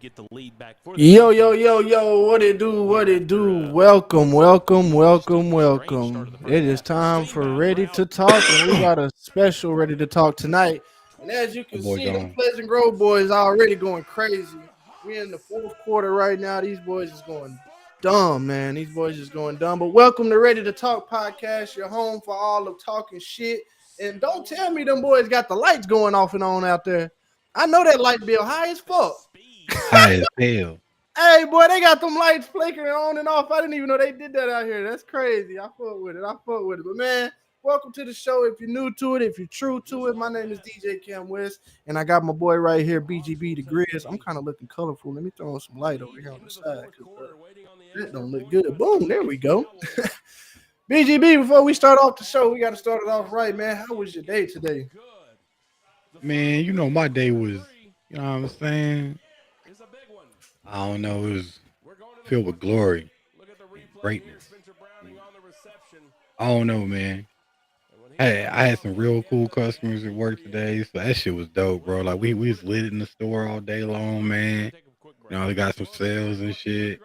get the lead back for the Yo, defense. yo, yo, yo, what it do, what it do? Welcome, welcome, welcome, welcome. It is time for Ready to Talk, and we got a special Ready to Talk tonight. And as you That can boy see, them gone. Pleasant Grove boys already going crazy. We in the fourth quarter right now. These boys is going dumb, man. These boys is going dumb. But welcome to Ready to Talk podcast, your home for all of talking shit. And don't tell me them boys got the lights going off and on out there. I know that light bill high as fuck. High as hell. Hey, boy, they got them lights flickering on and off. I didn't even know they did that out here. That's crazy. I fuck with it. I fuck with it. But, man, welcome to the show. If you're new to it, if you're true to it, my name is DJ Cam West, and I got my boy right here, BGB the Grizz. I'm kind of looking colorful. Let me throw on some light over here on the side because that don't look good. Boom, there we go. BGB, before we start off the show, we got to start it off right, man. How was your day today? Man, my day was, you know what I'm saying? I don't know, it was filled with glory and greatness. And I don't know, man. I had some real cool customers at work today, so that shit was dope, bro. Like we was lit in the store all day long, man. They got some sales and shit.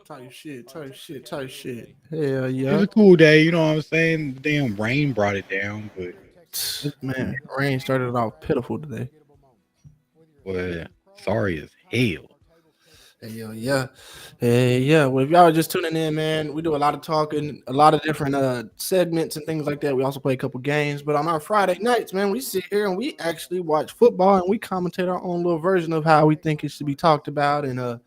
Type shit, type shit, type shit. Hell It was yeah. a cool day, you know what I'm saying? The damn rain brought it down, Man, rain started off pitiful today. but sorry as hell. Hey, yo, yeah. Hey, yeah. Well, if y'all are just tuning in, man, we do a lot of talking, a lot of different segments and things like that. We also play a couple games. But on our Friday nights, man, we sit here and we actually watch football and we commentate our own little version of how we think it should be talked about. And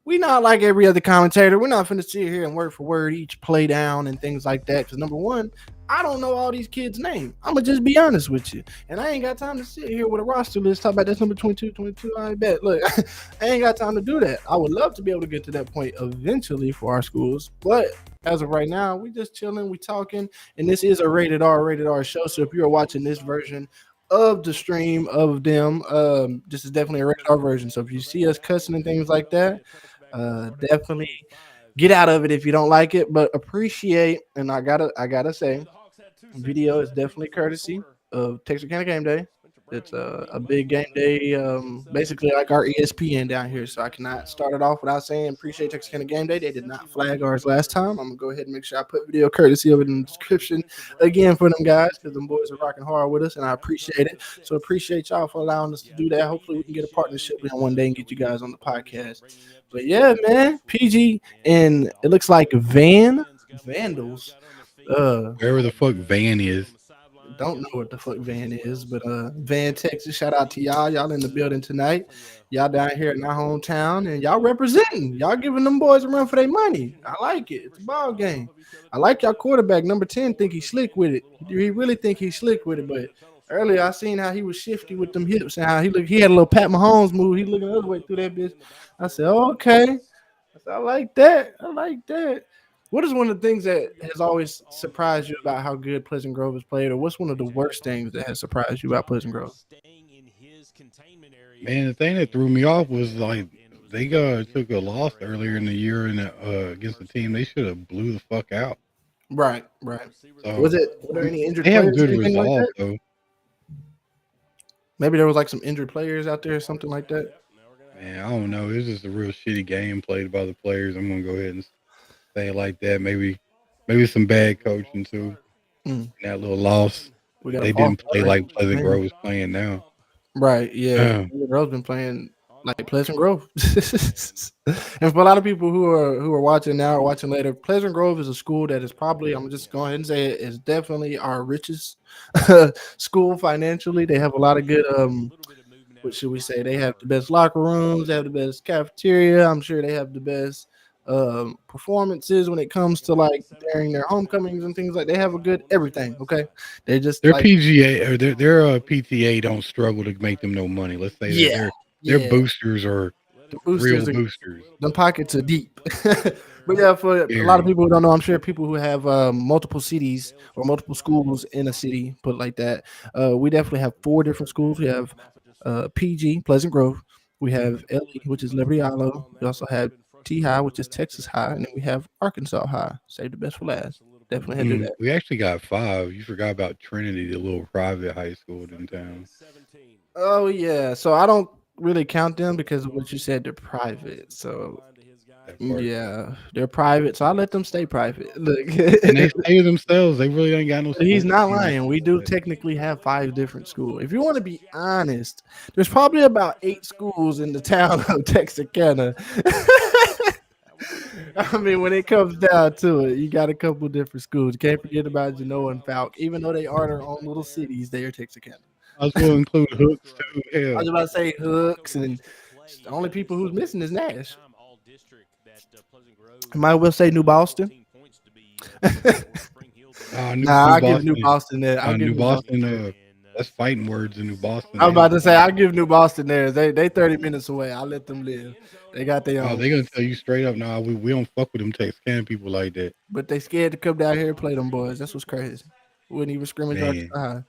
we not like every other commentator. We're not finna sit here and word for word each play down and things like that. Because number one, I don't know all these kids' names. I'm gonna just be honest with you, and I ain't got time to sit here with a roster list talk about that's number 22, 22. I bet. Look, I ain't got time to do that. I would love to be able to get to that point eventually for our schools, but as of right now, we just chilling, we talking, and this is a rated R show. So if you are watching this version of the stream of them, this is definitely a rated R version. So if you see us cussing and things like that, definitely get out of it if you don't like it, but appreciate. And I gotta say, video is definitely courtesy of Texarkana Game Day. It's a big game day, basically like our ESPN down here. So I cannot start it off without saying appreciate Texarkana Game Day. They did not flag ours last time. I'm gonna go ahead and make sure I put video courtesy of it in the description again for them guys because them boys are rocking hard with us and I appreciate it. So appreciate y'all for allowing us to do that. Hopefully we can get a partnership with them one day and get you guys on the podcast. But yeah, man, PG and it looks like Vandals. Wherever the fuck Van is. Don't know what the fuck Van is, but Van, Texas. Shout out to y'all. Y'all in the building tonight. Y'all down here in our hometown, and y'all representing. Y'all giving them boys a run for their money. I like it. It's a ball game. I like y'all quarterback number 10. Think he's slick with it. He really think he's slick with it. But earlier I seen how he was shifty with them hips and how he looked. He had a little Pat Mahomes move. He looking the other way through that bitch. I said, okay. I said, I like that. I like that. What is one of the things that has always surprised you about how good Pleasant Grove has played, or what's one of the worst things that has surprised you about Pleasant Grove? Man, the thing that threw me off was like they took a loss earlier in the year against the team they should have blew the fuck out. Right, right. So Were there any injured they have players or good anything like resolve that? though. Maybe there was like some injured players out there or something like that. Man, I don't know. It was just a real shitty game played by the players. I'm gonna go ahead and say it like that. Maybe some bad coaching too. Mm, That little loss. we got a They fall. didn't play like Pleasant Grove is playing now. Right, yeah. Um, Pleasant Grove's been playing like Pleasant Grove. And for a lot of people who are watching now or watching later, Pleasant Grove is a school that is probably, I'm just going ahead and say it, is definitely our richest school financially. They have a lot of good what should we say? They have the best locker rooms, they have the best cafeteria. I'm sure they have the best performances when it comes to like during their homecomings and things like they have a good everything. Okay. They just their like PGA or their PTA don't struggle to make them no money. Let's say that yeah, their yeah. boosters are The real boosters are boosters. the pockets are deep. But yeah, for a lot of Very. people who don't know, I'm sure people who have multiple cities or multiple schools in a city, put it like that. We definitely have four different schools. We have PG, Pleasant Grove. We have LE, which is Liberty Hollow. We also have T High, which is Texas High, and then we have Arkansas High. Save the best for last. Definitely had to do that. We actually got five. You forgot about Trinity, the little private high school in town. Oh yeah. So I don't. really count them because of what you said. They're private, so That part. yeah, they're private. So I let them stay private. Look, And they say to themselves, they really ain't got no he's sports not team or lying. We do nothing like technically have 5 different schools. If you want to be honest, there's probably about 8 schools in the town of Texarkana. I mean, when it comes down to it, you got a couple different schools. You can't forget about Genoa and Falk. Even though they are their own little cities, they are Texarkana. that. I will include hooks too. I was Hell, about to say Hooks, and the only people who's missing is Nash. I might well say New Boston. Nah, New I'll give New Boston. Boston there. I'll give New New Boston. Boston. That's fighting words in New Boston. I was They about don't. to say I'll give New Boston there. They 30 minutes away. I'll let them live. They got their Oh, own. they gonna tell you straight up. Nah, we don't fuck with them Texas people like that, But they scared to come down here and play them boys. That's what's crazy. Wouldn't even scrimmage our man. side.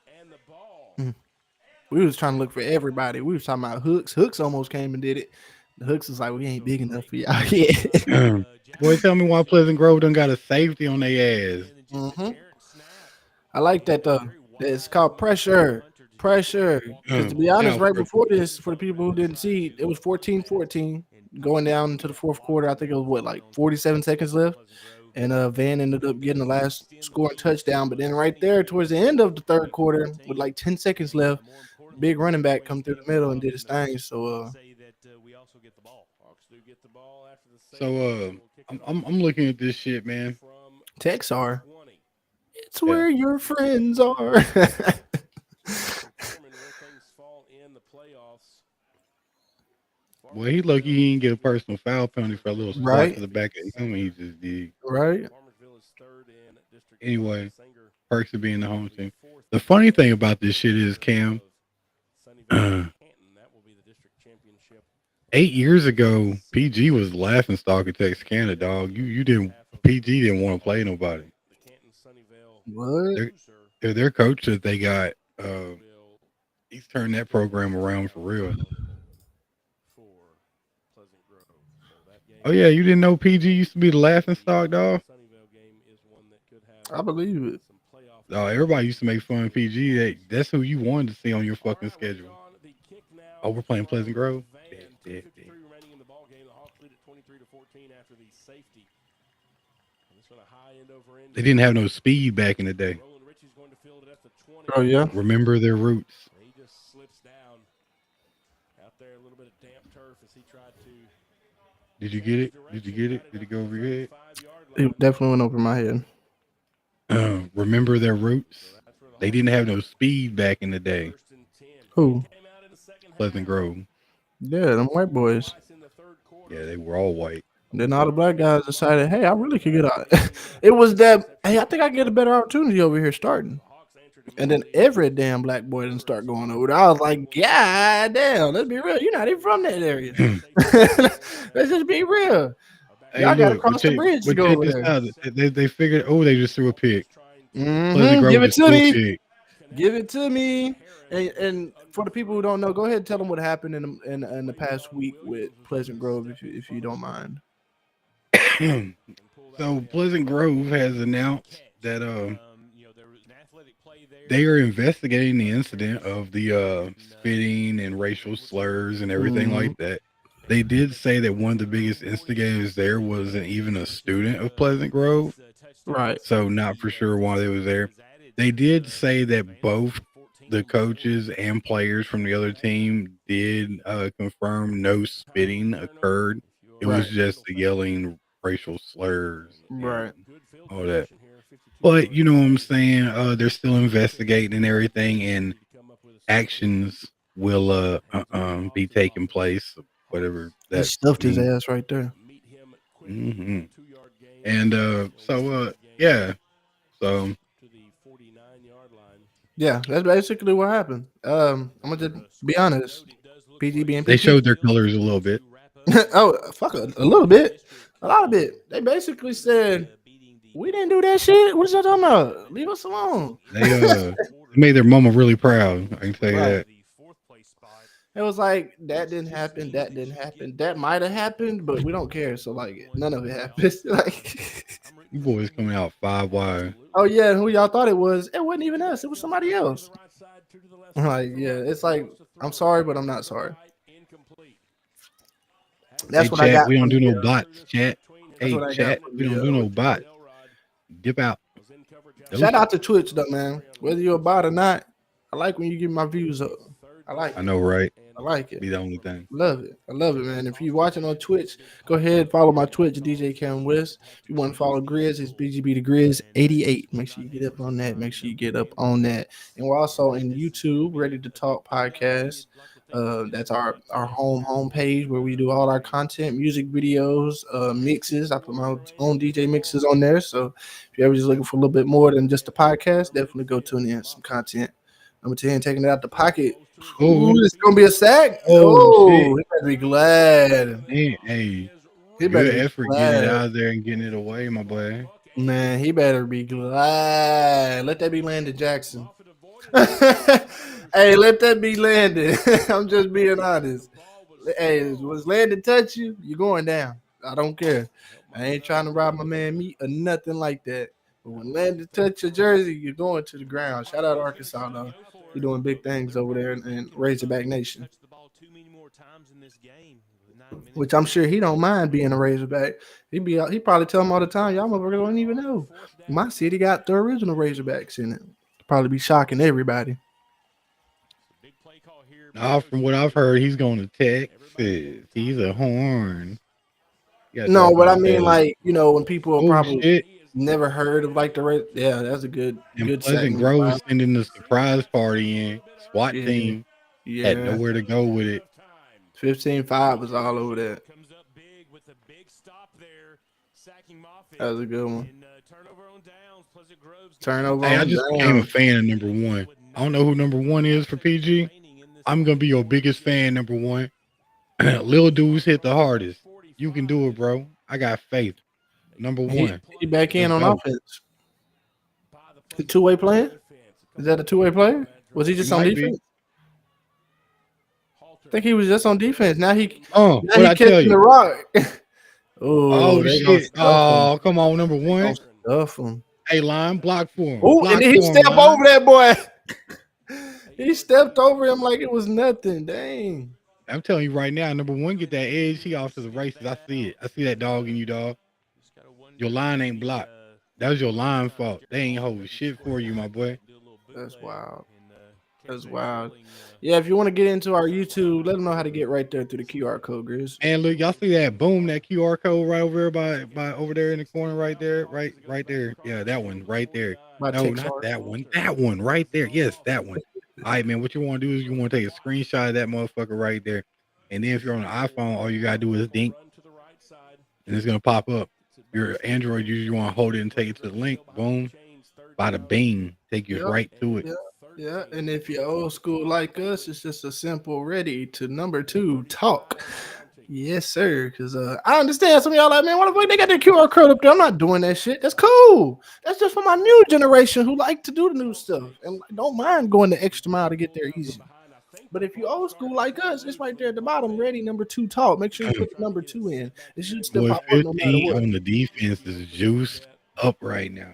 We was trying to look for everybody. We was talking about Hooks. Hooks almost came and did it. The Hooks was like, we ain't big enough for y'all yet. Boy, tell me why Pleasant Grove done got a safety on their ass. hmm I like that though. It's called pressure. Pressure. Because to be honest, Now, right before this, for the people who didn't see, it was 14-14 going down into the fourth quarter. I think it was what, like 47 seconds left. And Van ended up getting the last scoring touchdown. But then right there towards the end of the third quarter, with like 10 seconds left, big running back come through the middle and did his thing. I'm looking at this shit, man. Texar, it's Yeah. where your friends are. Well, he lucky he didn't get a personal foul penalty for a little squat Right, to the back of him. He just did. right. Anyway, perks of being the home team. The funny thing about this shit is, Cam, 8 years ago, PG was the laughing stock of Texarkana, dog. You didn't PG didn't want to play nobody. What? Their coach that they got, he's turned that program around for real. Oh yeah, you didn't know PG used to be the laughing stock, dog. I believe it. Oh, everybody used to make fun of PG. That's who you wanted to see on your fucking schedule. Oh, we're playing Pleasant Grove. Yeah. They didn't have no speed back in the day. Oh yeah. Remember their roots. Did you get it? Did you get it? Did it go over your head? It definitely went over my head. Remember their roots. They didn't have no speed back in the day. Who? Pleasant Grove. Yeah, them white boys. Yeah, they were all white. Then all the black guys decided, hey, I really could get out. It was that, hey, I think I get a better opportunity over here starting. And then every damn black boy didn't start going over there. I was like, God damn, let's be real. You're not even from that area. Let's just be real. Hey, Y'all got to look, cross the bridge to but go check over this there. out. They figured, oh, they just threw a pick. Pleasant Grove Give it just to threw a me. pick. Give it to me. And for the people who don't know, go ahead and tell them what happened in the past week with Pleasant Grove, if you don't mind. So Pleasant Grove has announced that they are investigating the incident of the spitting and racial slurs and everything like that. They did say that one of the biggest instigators there wasn't even a student of Pleasant Grove, Right. so not for sure why they was there. They did say that both the coaches and players from the other team did confirm no spitting occurred. It was Right. just the yelling racial slurs and Right. all that. But you know what I'm saying? They're still investigating and everything, and actions will be taking place, whatever They that stuffed his means. ass right there. hmm And yeah, so Yeah, that's basically what happened. I'm gonna just be honest. PG being they PG. showed their colors a little bit. Oh, fuck a little bit. A lot of bit. They basically said, we didn't do that shit. What is y'all talking about? Leave us alone. They made their mama really proud. I can tell you Right. that. It was like that didn't happen, that didn't happen, that might have happened, but we don't care. So like none of it happened. Like You boys coming out 5 wide. oh yeah, who y'all thought it was? It wasn't even us, it was somebody else. Like, yeah, it's like I'm sorry, but I'm not sorry. Hey, That's what I chat, got we for don't do no Leah. bots, chat. That's Hey, what I got chat, for we don't Leah. do no bots. Dip out. Shout Deuces. out to Twitch though, man. Whether you're a bot or not, I like when you get my views up. I like I it. know, right? I like it. Be the only thing. Love it. I love it, man. If you're watching on Twitch, go ahead, follow my Twitch, DJ Cam West. If you want to follow Grizz, it's BGB the Grizz 88. Make sure you get up on that. Make sure you get up on that. And we're also in YouTube, Ready to Talk podcast. That's our homepage where we do all our content, music videos, mixes. I put my own DJ mixes on there. So if you're ever just looking for a little bit more than just a podcast, definitely go tune in some content. Number 10, taking it out the pocket. Ooh, Oh, it's gonna be a sack. oh Oh, shit. he better be glad. Hey, He better good be effort getting it glad. out there and getting it away, my boy. Man, he better be glad. Let that be Landon Jackson. Hey, let that be Landon. I'm just being honest. Hey, was Landon touch you? You're going down. I don't care. I ain't trying to rob my man meat or nothing like that. But when Landon touch your jersey, you're going to the ground. Shout out Arkansas, though. You're doing big things over there in Razorback Nation. Which I'm sure he don't mind being a Razorback. He probably tell him all the time, y'all motherfuckers don't even know. My city got the original Razorbacks in it. Probably be shocking everybody. Now, from what I've heard, he's going to Texas. He's a horn. You gotta No, drop but him I a mean, belly. like, when people are Oh probably shit! never heard of like the yeah, that's a good And Pleasant segment. Grove Wow. is sending the surprise party in. SWAT Yeah, team had yeah. nowhere to go with it. 15-5 was all over that. That was a good one. Turnover Hey, I on just became a down. fan of number one. I don't know who number one is for PG. I'm gonna be your biggest fan, number one. Lil dudes hit the hardest. You can do it, bro. I got faith. Number He one. he back in Let's on go. offense. The two-way playing? Is that a two-way player? Was he He just on might be. defense? I think he was just on defense. Now What he I tell catching you? the rock. Oh, Oh they gonna shit. stuff him. Oh, come on, number They gonna one. stuff him. Hey, line, block for him. Oh, and Block then he for him, stepped line. over that boy. He stepped over him like it was nothing. Dang. I'm telling you right now, number one, get that edge. He off to the races. I see it. I see that dog in you, dog. Your line ain't blocked. That was your line fault. They ain't hold shit for you, my boy. That's wild. That's wild. Yeah, if you want to get into our YouTube, let them know how to get right there through the QR code, Grizz. And look, y'all see that boom, that QR code right over there by over there in the corner right there, right there. Yeah, that one right there. My No, text not art. that one. That one right there. Yes, that one. All right, man. What you want to do is you want to take a screenshot of that motherfucker right there, and then if you're on an iPhone, all you gotta do is dink, and it's gonna pop up. Your Android user, you want to hold it and take it to the link. Boom, bada bing, take you Yep. right to it. Yeah. Yeah. And if you're old school like us, it's just a simple ready to number 2 talk. Yes, sir. Because I understand some of y'all like, man, what the fuck they got their QR code up there? I'm not doing that shit. That's cool. That's just for my new generation who like to do the new stuff and don't mind going the extra mile to get there easy. But if you're old school like us, it's right there at the bottom, ready number 2 talk. Make sure you put the number 2 in. It should still Boy, pop up no matter 15 what. on the defense is juiced up right now.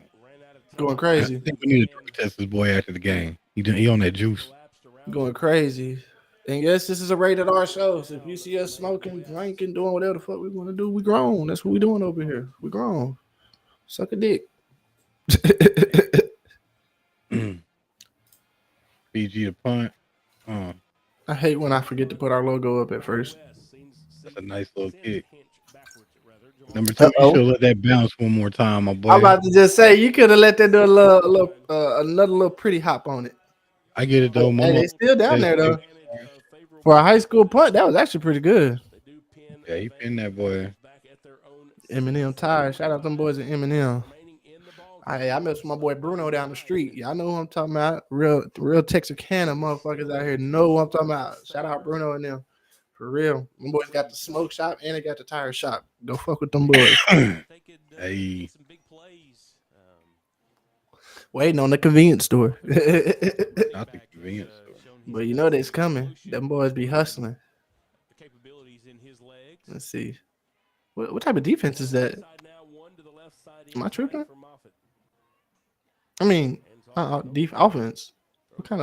Going I crazy. think we need to drug test this boy after the game. He on that juice. Going crazy. And yes, this is a rated R show. So if you see us smoking, drinking, doing whatever the fuck we want to do, we grown. That's what we doing over here. We grown. Suck a dick. BG to punt. I hate when I forget to put our logo up at first. That's a nice little kick. Number 2, you should let that bounce one more time, my boy. I'm about to just say you could have let that do another little pretty hop on it. I get it though, Hey, mama. they still down there though. For a high school punt, that was actually pretty good. Yeah, he pinned that boy. Eminem tired. Shout out them boys at Eminem. I met my boy Bruno down the street. Y'all know who I'm talking about. Real Texarkana motherfuckers out here know who I'm talking about. Shout out Bruno and them. For real. Them boys got the smoke shop and they got the tire shop. Go fuck with them boys. Hey. Waiting on the convenience store. Not the convenience store. But you know that's coming. Them boys be hustling. Let's see. What type of defense is that? Am I tripping? I mean, offense. What kind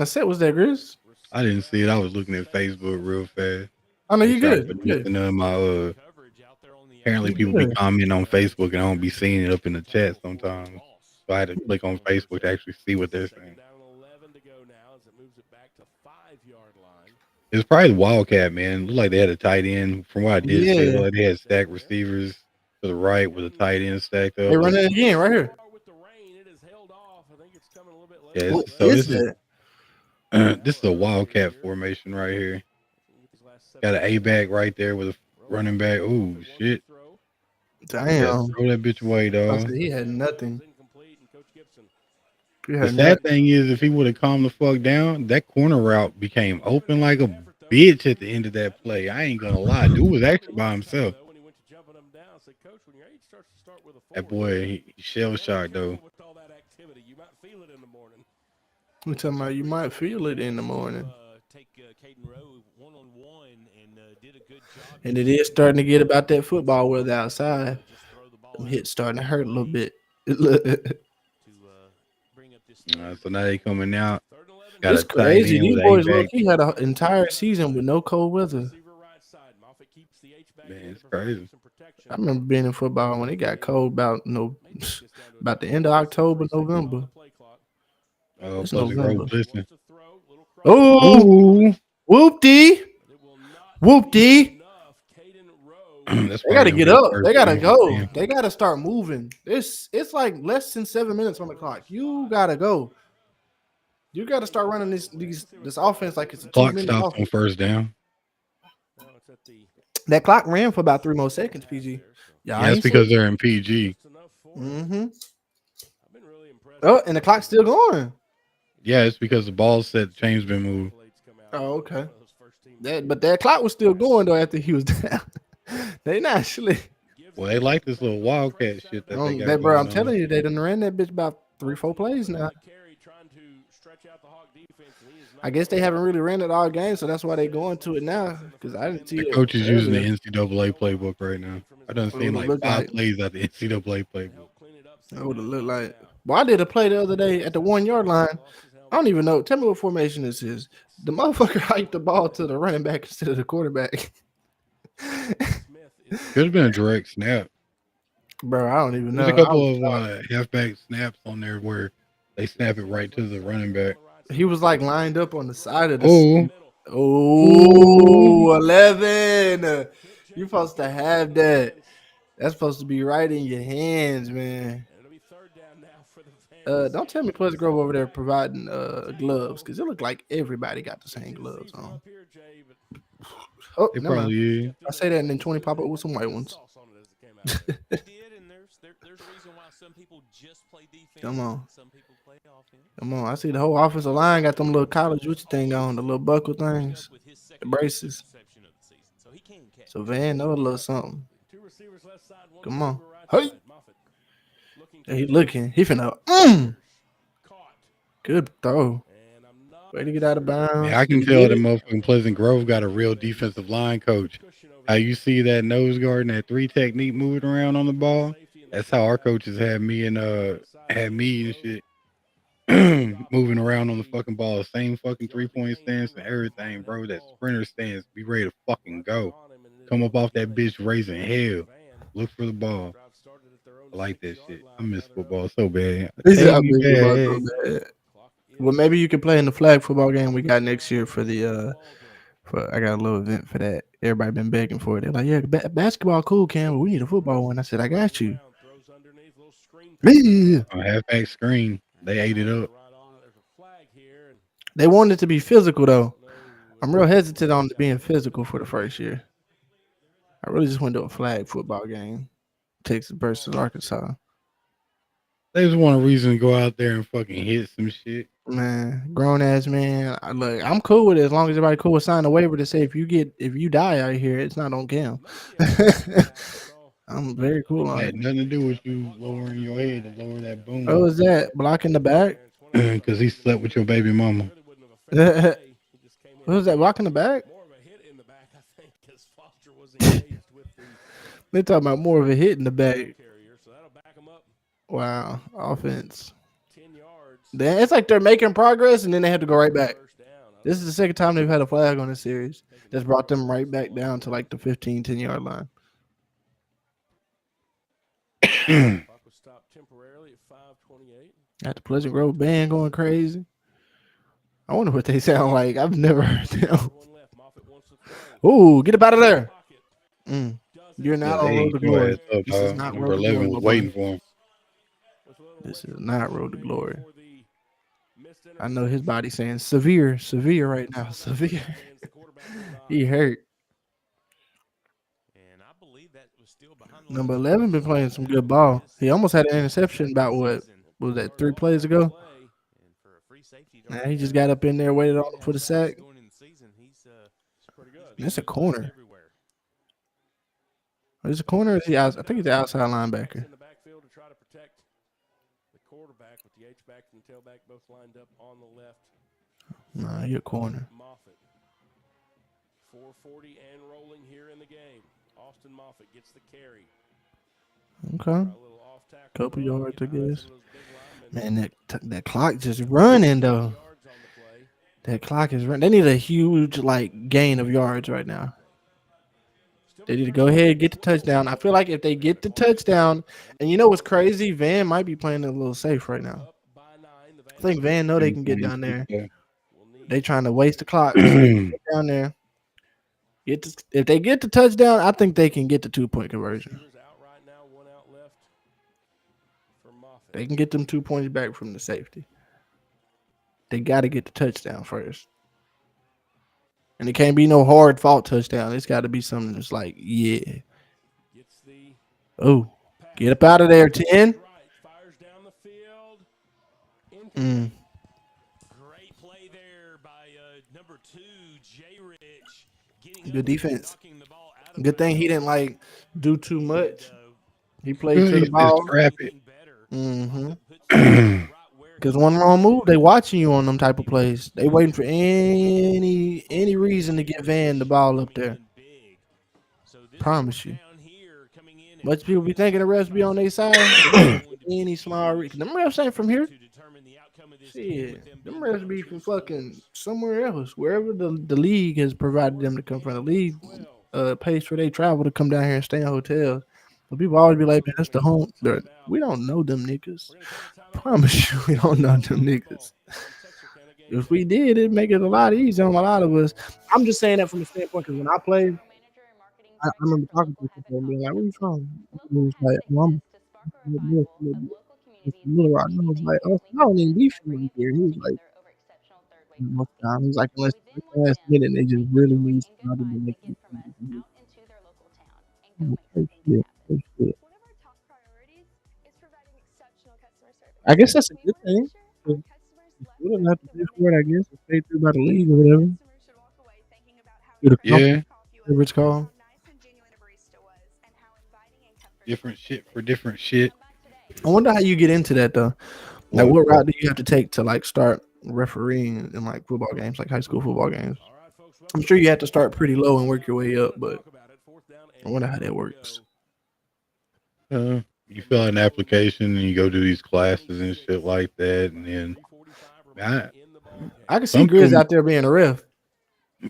of set was that, Grizz? I didn't see it. I was looking at Facebook real fast. I know Make you sure I good. put You this good. in my apparently You people be good. commenting on Facebook and I don't be seeing it up in the chat sometimes. So I had to click on Facebook to actually see what they're saying. It's probably the Wildcat, man. Looked like they had a tight end. From what I did see, it Yeah. looked like they had stacked receivers to the right with a tight end stacked They up. running it again right here. Yeah, What so is this is that? this is a Wildcat formation right here. Got an A back right there with a running back. Oh shit! Yeah, Damn. throw that bitch away, I dog. said he had nothing. He The had sad nothing. thing is, if he would have calmed the fuck down, that corner route became open like a bitch at the end of that play. I ain't gonna lie, dude was actually by himself. That boy, he shell shocked though. We talking about you might feel it in the morning. And it is starting to get about that football weather outside. Them hits starting to hurt a little bit. So now they coming out. Got It's a tight crazy. end with These A boys low back. key had an entire season with no cold weather. Man, it's crazy. I remember being in football when it got cold about about the end of October, November. Oh, It's Pleasant Grove, November. listen. Oh, Ooh, whoop dee, whoop dee. that's They probably gotta gonna get be a up. first They gotta down for go. them. They gotta start moving. It's like less than 7 minutes on the clock. You gotta go. You gotta start running this offense like it's a two Clock minute stops on offense. first down. That clock ran for about 3 more seconds. PG. Yeah, Yeah, I that's ain't say. because they're in PG. Mm-hmm. Oh, and the clock's still going. Yeah, it's because the ball set change been moved. Oh, okay. But that clock was still going though after he was down. They not actually. Well, they like this little wildcat shit that they got That bro, I'm going on. telling you, they done ran that bitch about 3, 4 plays now. I guess they haven't really ran it all game, so that's why they going to it now. Because I didn't see The it coach is using the earlier. NCAA playbook right now. I done What it seen would have like looked 5 like. plays out the NCAA playbook. That would have looked like. Well, I did a play the other day at the 1 yard line. I don't even know. Tell me what formation this is. The motherfucker hiked the ball to the running back instead of the quarterback. Could have been a direct snap. Bro, I don't even There's a know. I was couple of shocked. halfback snaps on there where they snap it right to the running back. He was like lined up on the side of this. Oh, ooh, Oh, 11. You're supposed to have that. That's supposed to be right in your hands, man. Don't tell me Pleasant Grove over there providing gloves because it looked like everybody got the same gloves on. Oh, they never mind. probably is. I say that and then 20 pop up with some white ones. Come on. Come on. I see the whole offensive line got them little college Gucci thing on, the little buckle things, the braces. So Van know a little something. Come on. Hey. He looking. He finna. Good throw. Way to get out of Man, bounds. I Did can he tell get that it? motherfucking Pleasant Grove got a real defensive line coach. How you see that nose guard and that 3 technique moving around on the ball? That's how our coaches had me and shit moving around on the fucking ball. Same fucking 3-point stance and everything, bro. That sprinter stance. Be ready to fucking go. Come up off that bitch raising hell. Look for the ball. I like that shit. I miss football so bad. He said, Take I me miss football so back. bad. Well, maybe you can play in the flag football game we got next year for the for I got a little event for that. Everybody been begging for it. They're like, yeah, basketball cool, Cam, but we need a football one. I said, I got you. Yeah. On halfback screen, they ate it up. They wanted it to be physical though. I'm real hesitant on it being physical for the first year. I really just went to a flag football game, Texas versus Arkansas. They just want a reason to go out there and fucking hit some shit. Man, grown ass man. Look, I'm cool with it as long as everybody cool with signing a waiver to say if you die out here, it's not on Cam. I'm very cool on Had it. nothing to do with you lowering your head to lower that What boom. was that? Blocking the back? Because he slept with your baby mama. What was that? Blocking the back? They talking about more of a hit in the back. Wow, offense. Then it's like they're making progress and then they have to go right back. This is the second time they've had a flag on the series. That's brought them right back down to like the 15, 10-yard line. Got the Pleasant Grove band going crazy. I wonder what they sound like. I've never heard them. Ooh, get up out of there. Mm. You're Yeah, not they on Road ate to your Glory. ass up, This is dog. not Number Road to Glory, 11 my was boy. waiting for him. This is not Road to Glory. I know his body saying severe, severe right now. Severe. He hurt. Number 11 been playing some good ball. He almost had an interception about what was that 3 plays ago? Nah, he just got up in there, waited on him for the sack. That's a corner. Is a corner? Or is he out? I think he's the outside linebacker. Nah, he a corner. 440 and rolling here in the game. Austin Moffitt gets the carry. Okay. Couple yards, I guess. Man, that clock just running though. That clock is running. They need a huge gain of yards right now. They need to go ahead and get the touchdown. I feel like if they get the touchdown, and you know what's crazy, Van might be playing a little safe right now. I think Van know they can get down there. They trying to waste the clock so they can get down there. If they get the touchdown, I think they can get the 2-point conversion. They can get them 2 points back from the safety. They got to get the touchdown first. And it can't be no hard fought touchdown. It's got to be something that's like, yeah. Oh, get up out of there, 10. Mm. Great play there by number 2, J. Rich. Good defense. Good thing he didn't do too much. He played to the ball. Mm-hmm. Because one wrong move, they watching you on them type of plays. They waiting for any reason to get Van the ball up there. Promise you. Much people be thinking the refs be on their side. Any small reason. Them refs ain't from here. Shit. Them refs be from fucking somewhere else. Wherever the league has provided them to come from. The league pays for their travel to come down here and stay in hotels. But people always be like, man, that's the home. We don't know them niggas. Promise you, we don't know them niggas. If we did, it'd make it a lot easier on a lot of us. I'm just saying that from the standpoint because when I played, I remember talking to people and being like, where you from? He was like, well, I'm from Little Rock. And I was like, oh, I don't even be from over here. He was like, most time. He was like, unless it's the last minute, they just really need somebody to make it. I guess that's a good thing. You don't have to pay for it, I guess. It's paid through by the league or whatever. Yeah. Whatever it's called. Different shit for different shit. I wonder how you get into that though. Like, what route do you have to take to start refereeing in football games, like high school football games? I'm sure you have to start pretty low and work your way up, but I wonder how that works. You fill out an application and you go do these classes and shit like that, and then I can see Grizz out there being a ref.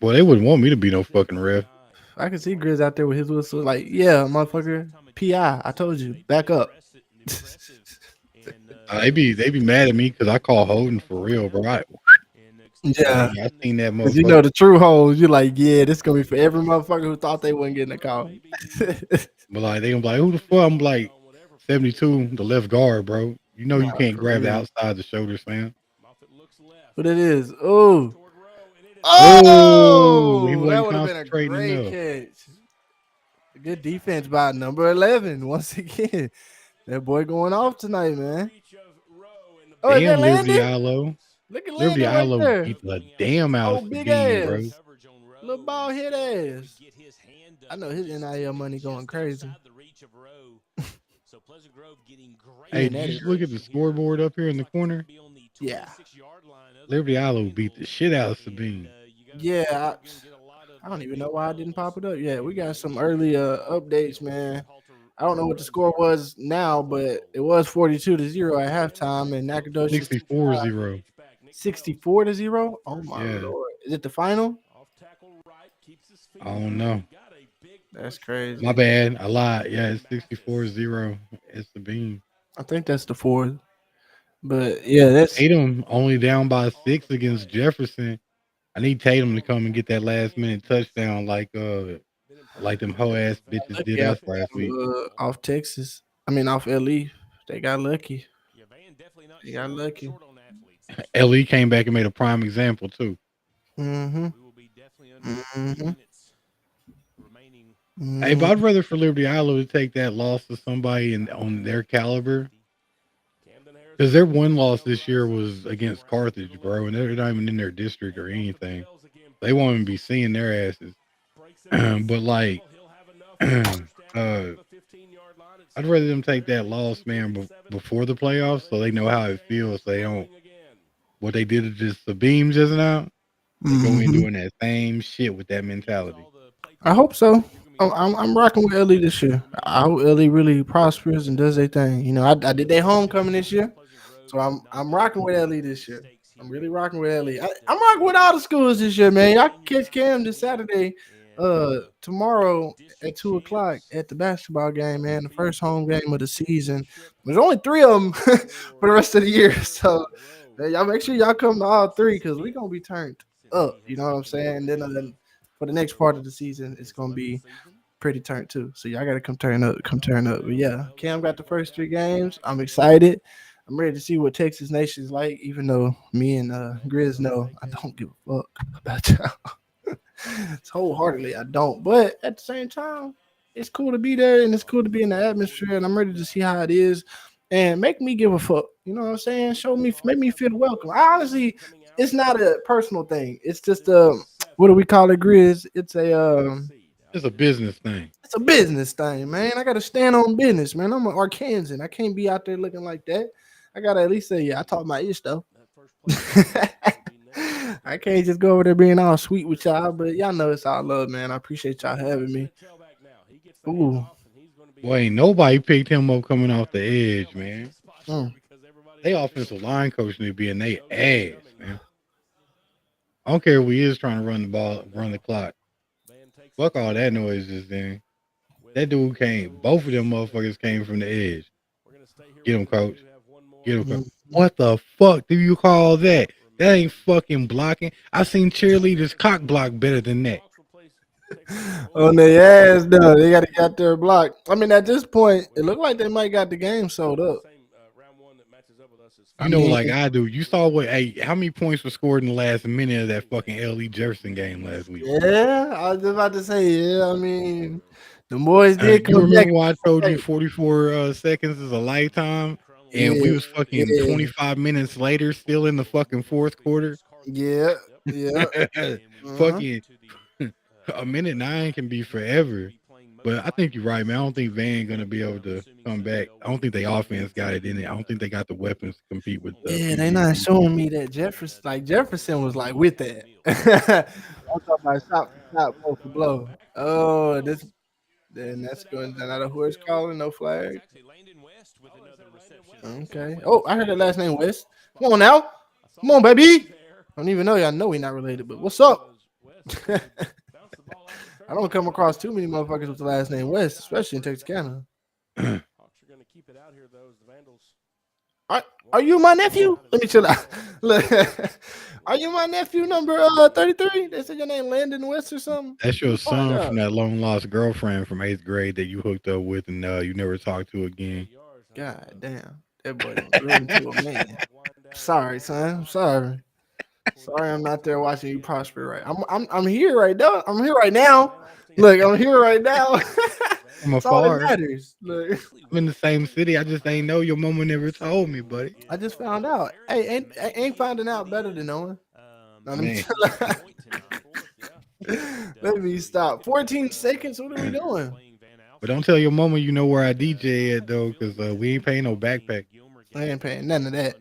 Boy, they wouldn't want me to be no fucking ref. I can see Grizz out there with his whistle, yeah, motherfucker, PI. I told you, back up. They be mad at me because I call holding for real, bro. Yeah, I seen that motherfucker. You know the true holes. You're like, yeah, this gonna be for every motherfucker who thought they wasn't getting a call. But they gonna be like, who the fuck? I'm like, 72, the left guard, bro. You know you can't grab the outside the shoulders, man. What it is? Oh, he that wasn't would have been a great catch. Good defense by number 11. Once again, that boy going off tonight, man. Oh, damn, Liberty Allo. Look at Liberty Landon right there. Beat the damn out of big Sabine, ass, bro. Little ball hit ass. I know his NIL money going crazy. Hey, did you look at the scoreboard up here in the corner? Yeah. Liberty Allo beat the shit out of Sabine. Yeah, I don't even know why I didn't pop it up yet. We got some early updates, man. I don't know what the score was now, but it was 42-0 at halftime, and Nacogdoches 64-0. 64-0. Oh my lord! Is it the final? I don't know. That's crazy. My bad. I lied. Yeah, it's 64-0. It's the beam. I think that's the fourth. But yeah, that's Tatum only down by 6 against Jefferson. I need Tatum to come and get that last minute touchdown like them hoe ass bitches did lucky us last week. off Texas. I mean off LE. They got lucky. They got lucky. LE came back and made a prime example too. Mm-hmm. Mm-hmm. Hey, but I'd rather for Liberty Island to take that loss to somebody on their caliber. Because their one loss this year was against Carthage, bro, and they're not even in their district or anything. They won't even be seeing their asses. But like, I'd rather them take that loss, man, before the playoffs, so they know how it feels. They don't what they did to just the beam just now. They go in doing that same shit with that mentality. I hope so. I'm rocking with LE this year. I hope LE really prospers and does their thing. You know, I did their homecoming this year, so I'm rocking with LE this year. I'm really rocking with LE. I'm rocking with all the schools this year, man. Y'all can catch Cam this Saturday, tomorrow at 2:00 at the basketball game, man. The first home game of the season. There's only 3 of them for the rest of the year, so y'all make sure y'all come to all 3 because we're gonna be turned up. You know what I'm saying? And then for the next part of the season, it's gonna be pretty turned too. So y'all gotta come turn up. But yeah, Cam got the first 3 games. I'm excited. I'm ready to see what Texas Nation is like, even though me and Grizz know I don't give a fuck about y'all. It's wholeheartedly I don't. But at the same time, it's cool to be there and it's cool to be in the atmosphere, and I'm ready to see how it is and make me give a fuck. You know what I'm saying? Make me feel welcome. I honestly, it's not a personal thing. It's just what do we call it, Grizz? It's a business thing. It's a business thing, man. I gotta stand on business, man. I'm an Arkansan. I can't be out there looking like that. I gotta at least say, yeah, I talk my ish though. I can't just go over there being all sweet with y'all, but y'all know it's all love, man. I appreciate y'all having me. Ooh. Boy, ain't nobody picked him up coming off the edge, man. Mm. They offensive line coach need to be in their ass, man. I don't care if we is trying to run the ball, run the clock. Fuck all that noise just then. That dude came. Both of them motherfuckers came from the edge. Get him, coach. Get him, coach. What the fuck do you call that? That ain't fucking blocking. I seen cheerleaders cock block better than that. On their ass, though. They got to get their block. I mean, at this point, it looked like they might got the game sold up. You know, like I do. You saw how many points were scored in the last minute of that fucking LE Jefferson game last week? Yeah, I was just about to say, yeah. I mean, the boys did come You remember back. why I told you 44 seconds is a lifetime? And we was fucking 25 minutes later, still in the fucking fourth quarter. Yeah. Fucking a minute 9 can be forever. But I think you're right, man. I don't think Van gonna be able to come back. I don't think the offense got it in it. I don't think they got the weapons to compete with. They not showing me that Jefferson was like with that. I'm talking about shot for shot, blow for blow. Oh, then that's going to not a horse calling, no flag. Okay. Oh, I heard that last name West. Come on now. Come on, baby. I don't even know y'all know we not related, but what's up? I don't come across too many motherfuckers with the last name West, especially in Texarkana. Are you my nephew? Let me chill out. Are you my nephew number 33? They said your name Landon West or something. That's your son from that long lost girlfriend from 8th grade that you hooked up with and you never talked to again. God damn, that boy grew into a man. Sorry, son. Sorry, I'm not there watching you prosper. Right, I'm here right now. I'm here right now. Look, I'm here right now. That's all that matters. Look. I'm in the same city. I just ain't know. Your mama never told me, buddy. I just found out. Hey, ain't finding out better than knowing. Let me stop. 14 seconds. What are we doing? But don't tell your mama you know where I DJ at though, because we ain't paying no backpack. I ain't paying none of that.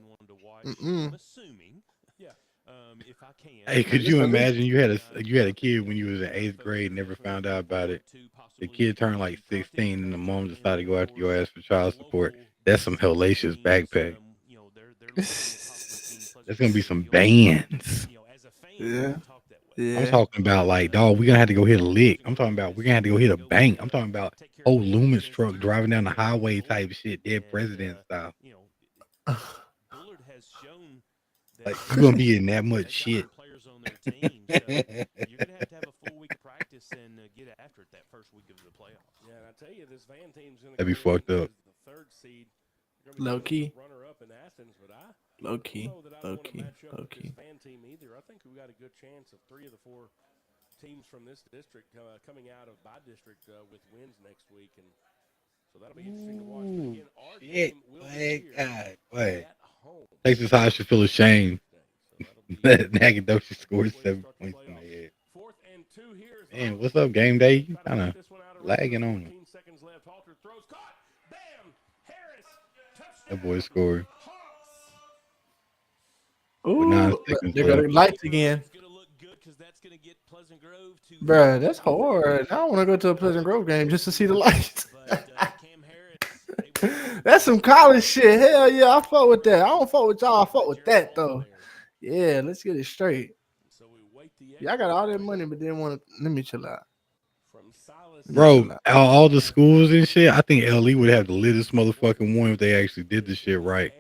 Hey, could you imagine you had a kid when you was in 8th grade and never found out about it? The kid turned like 16 and the mom decided to go after your ass for child support. That's some hellacious backpack. There's gonna be some bands. Yeah. I'm Yeah. talking about like, dog, we're gonna have to go hit a lick. I'm talking about we're gonna have to go hit a bank. I'm talking about old Loomis truck driving down the highway type shit, dead president style. Bullard has shown that Like we're gonna be in that much they've got shit. some players on their team, so you're going to have a full week of practice and get after it that first week of the playoffs. Yeah, and I tell you, this Van team's going to That'd be come in fucked up. as the third seed. They're Low going to be key. the runner-up in Athens, but I Low don't key. know that I Low want to key. match up Low with key. this Van team either. I think we've got a good chance of 3 of the 4 teams from this district coming out of my district with wins next week, and so that'll be interesting to watch. But again, our game will be here at home. Texas High should feel ashamed that Nacogdoches scored 7 points in the head. 4th and 2 here. Man, what's up, game day? You kind of lagging on him. 15 seconds left. Halter throws, caught. Bam! Harris. Touchdown. That boy scored. Ooh, 9 seconds they got left. lights again. It's going to look good because that's going to get Pleasant Grove to Bruh, that's hard. I don't want to go to a Pleasant Grove game just to see the lights. But Cam Harris, That's some college shit. Hell yeah, I fuck with that. I don't fuck with y'all. I fuck with that though. Yeah, let's get it straight. So we wait the Y'all got all that money, but didn't want to. Let me chill out. from Silas. Bro, all the schools and shit, I think LE would have the littest motherfucking one if they actually did the shit right.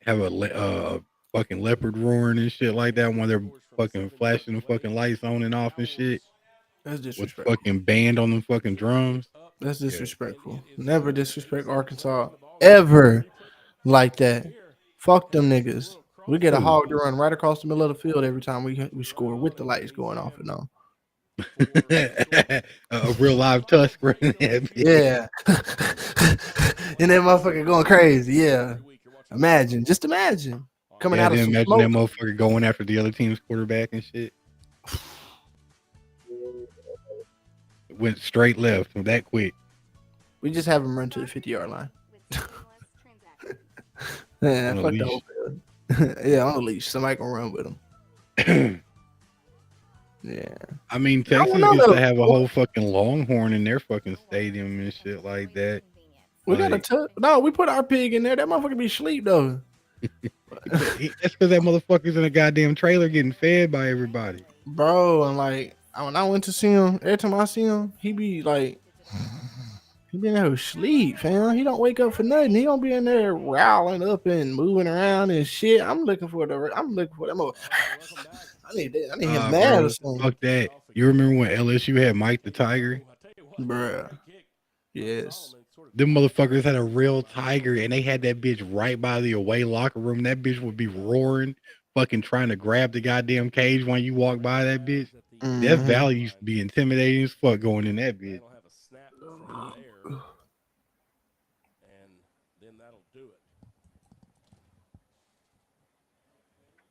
Have a fucking leopard roaring and shit like that when they're fucking flashing the fucking lights on and off and shit. That's With disrespectful. fucking band on them fucking drums. That's disrespectful. Never disrespect Arkansas ever like that. Fuck them niggas. We get a hog to run right across the middle of the field every time we score with the lights going off and on. A real live tusk running that bitch. Yeah. And that motherfucker going crazy. Yeah. Imagine. Just imagine. Coming Yeah, out of then some imagine smoke. that motherfucker going after the other team's quarterback and shit. Went straight left from that quick. We just have him run to the 50-yard line. Man, On a fuck the leash. whole field. Yeah, on a leash. Somebody can run with him. Yeah. I mean, I don't Texas know, used though. to have a whole fucking Longhorn in their fucking stadium and shit like that. We got Like, to no, we put our pig in there. That motherfucker be asleep though. that's because that motherfucker's in a goddamn trailer getting fed by everybody. Bro, and like when I went to see him, every time I see him, he be like he be in there asleep, fam. He don't wake up for nothing. He don't be in there rowling up and moving around and shit. I'm looking for that. I need him mad Bro, or something. fuck that. You remember when LSU had Mike the Tiger? Bruh. Yes. Them motherfuckers had a real tiger and they had that bitch right by the away locker room. That bitch would be roaring, fucking trying to grab the goddamn cage when you walk by that bitch. That Valley used to be intimidating as fuck going in that bitch. And then that'll do it.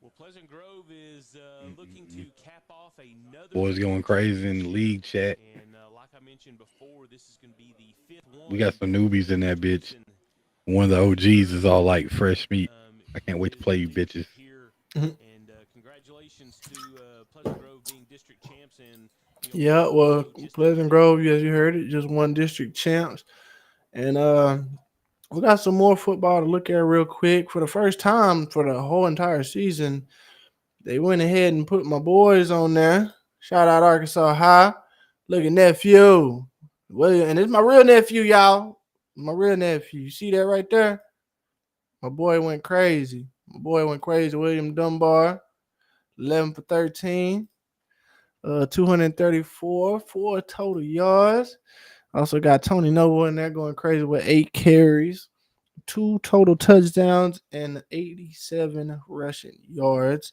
well, Pleasant Grove is looking to cap off another. Boys going crazy in the league chat. And like I mentioned before, this is going to be the 5th one. We got some newbies in that bitch. One of the OGs is all like fresh meat. I can't wait to play you bitches. And congratulations to Pleasant Grove being district champs. And Yeah, well, Pleasant Grove, as you heard it, just won district champs. And we got some more football to look at real quick. For the first time for the whole entire season, they went ahead and put my boys on there. Shout out Arkansas High. Look at nephew. William, and it's my real nephew, y'all. My real nephew. You see that right there? My boy went crazy. William Dunbar, 11 for 13. 234, 4 total yards. Also got Tony Noble in there going crazy with 8 carries, 2 total touchdowns, and 87 rushing yards.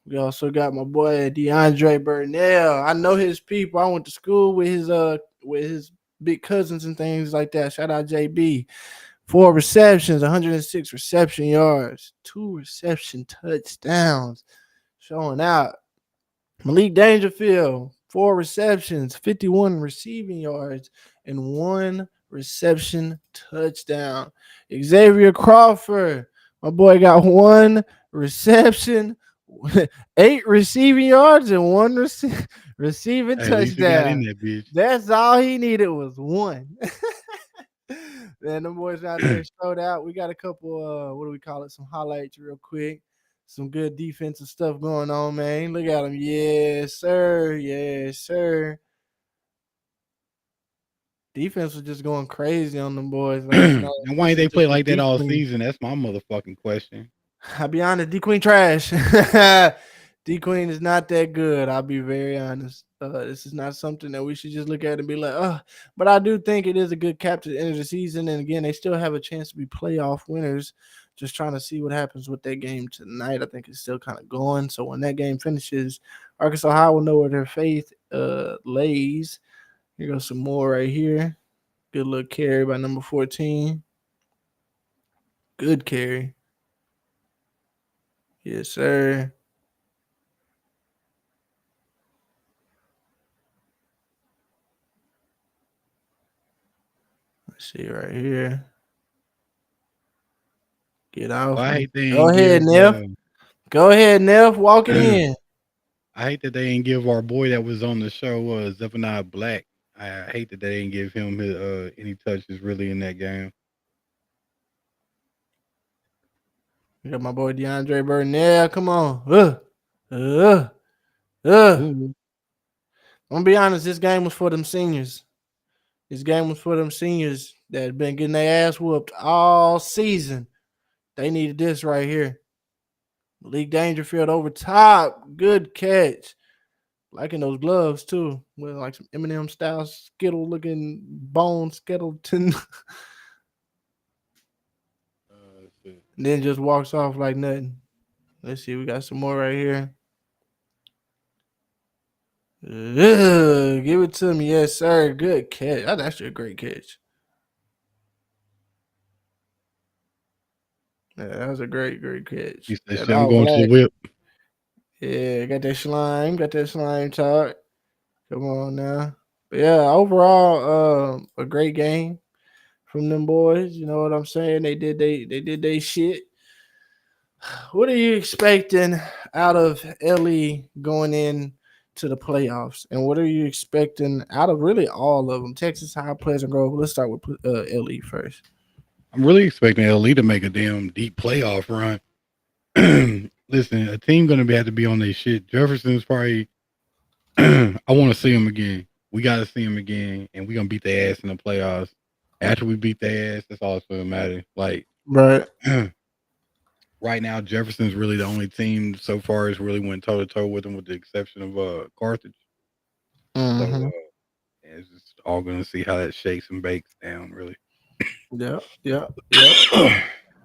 We also got my boy DeAndre Burnell. I know his people. I went to school with his big cousins and things like that. Shout out JB. 4 receptions, 106 reception yards, 2 reception touchdowns. Showing out. Malik Dangerfield, 4 receptions, 51 receiving yards, and 1 reception touchdown. Xavier Crawford, my boy got 1 reception, 8 receiving yards, and 1 receiving Hey, at least he got in touchdown. that bitch. That's all he needed was 1. Man, them boys out there showed out. We got a couple, what do we call it? Some highlights real quick. Some good defensive stuff going on, man. Look at him. Yes, sir. Yes, sir. Defense was just going crazy on them boys last night. And why ain't they play like that all season? That's my motherfucking question. I'll be honest, D Queen trash. D Queen is not that good. I'll be very honest. This is not something that we should just look at and be like, but I do think it is a good cap to the end of the season. And again, they still have a chance to be playoff winners. Just trying to see what happens with that game tonight. I think it's still kind of going. So when that game finishes, Arkansas High will know where their faith lays. Here goes some more right here. Good little carry by number 14. Good carry. Yes, sir. Let's see right here. Get out. Go ahead, Neff. Go ahead, Neff. Walk it in. I hate that they didn't give our boy that was on the show, Zephaniah Black. I hate that they didn't give him his, any touches really in that game. We got my boy DeAndre Burnell. Come on. I'm gonna be honest, this game was for them seniors. This game was for them seniors that had been getting their ass whooped all season. They needed this right here. Malik Dangerfield over top. Good catch. Liking those gloves too. With like some Eminem style Skittle looking bone Skittleton. And then just walks off like nothing. Let's see. We got some more right here. Give it to me. Yes, sir. Good catch. That's actually a great catch. Yeah, that was a great catch. He said, I'm going to the whip. Yeah, got that slime talk. Come on now. But yeah, overall, a great game from them boys. You know what I'm saying? They did they shit. What are you expecting out of LE going in to the playoffs? And what are you expecting out of really all of them? Texas High, Pleasant Grove. Let's start with LE first. I'm really expecting LE to make a damn deep playoff run. Listen, a team going to have to be on their shit. Jefferson's probably I want to see him again. We got to see him again, and we're going to beat their ass in the playoffs. After we beat their ass, that's all that's going to matter. Like, right. Right now, Jefferson's really the only team so far has really went toe-to-toe with them, with the exception of Carthage. Mm-hmm. So, it's just all going to see how that shakes and bakes down, really. Yeah.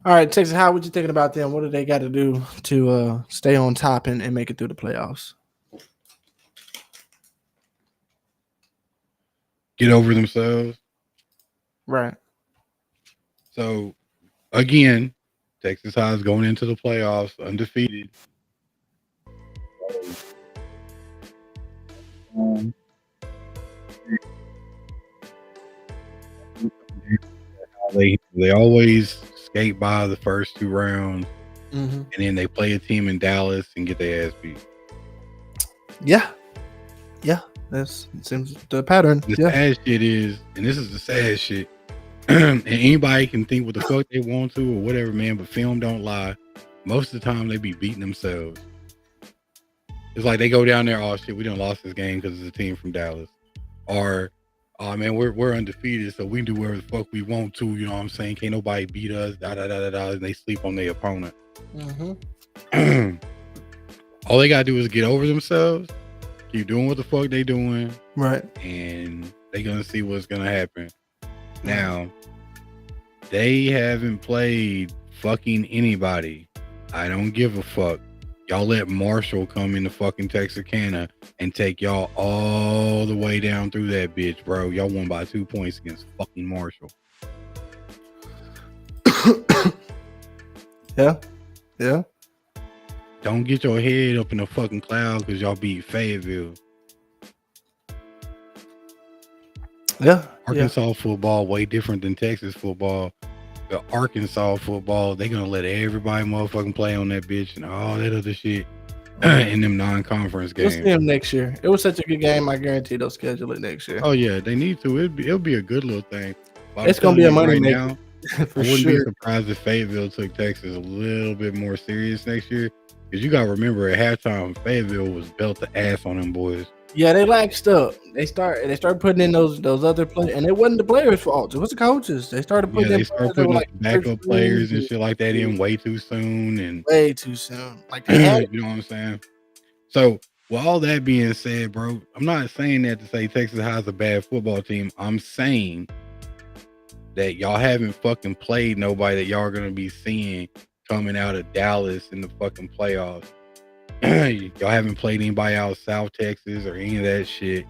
All right, Texas, how what you thinking about them? What do they got to do to stay on top and make it through the playoffs? Get over themselves. Right. So, again, Texas High is going into the playoffs undefeated. They always skate by the first two rounds, and then they play a team in Dallas and get their ass beat. Yeah, that seems the pattern. The sad shit is, and this is the sad shit, and anybody can think what the fuck they want to or whatever, man, but film don't lie. Most of the time they be beating themselves. It's like they go down there, oh shit, we done lost this game because it's a team from Dallas. Or, oh man, we're undefeated, so we do whatever the fuck we want to, you know what I'm saying? Can't nobody beat us, and they sleep on their opponent. All they gotta do is get over themselves, keep doing what the fuck they doing, right? And they gonna see what's gonna happen. Now, they haven't played fucking anybody. I don't give a fuck. Y'all let Marshall come into fucking Texarkana and take y'all all the way down through that bitch, bro. Y'all won by 2 points against fucking Marshall. Yeah. Don't get your head up in the fucking cloud because y'all beat Fayetteville. Yeah. Arkansas football way different than Texas football. The Arkansas football, they gonna let everybody motherfucking play on that bitch and all that other shit in them non-conference games. We'll see them next year. It was such a good game. I guarantee they'll schedule it next year. Oh yeah, they need to. It'll be a good little thing. It's gonna be a money maker. I wouldn't be surprised if Fayetteville took Texas a little bit more serious next year. Because you got to remember at halftime, Fayetteville was belt the ass on them boys. Yeah, they laxed up. They started putting in those other players, and it wasn't the players' fault. It was the coaches. They started putting they started putting like backup players and shit like that in way too soon. And way too soon. Like they had you know what I'm saying? So, with all that being said, bro, I'm not saying that to say Texas High is a bad football team. I'm saying that y'all haven't fucking played nobody that y'all are going to be seeing coming out of Dallas in the fucking playoffs. Y'all haven't played anybody out of South Texas or any of that shit.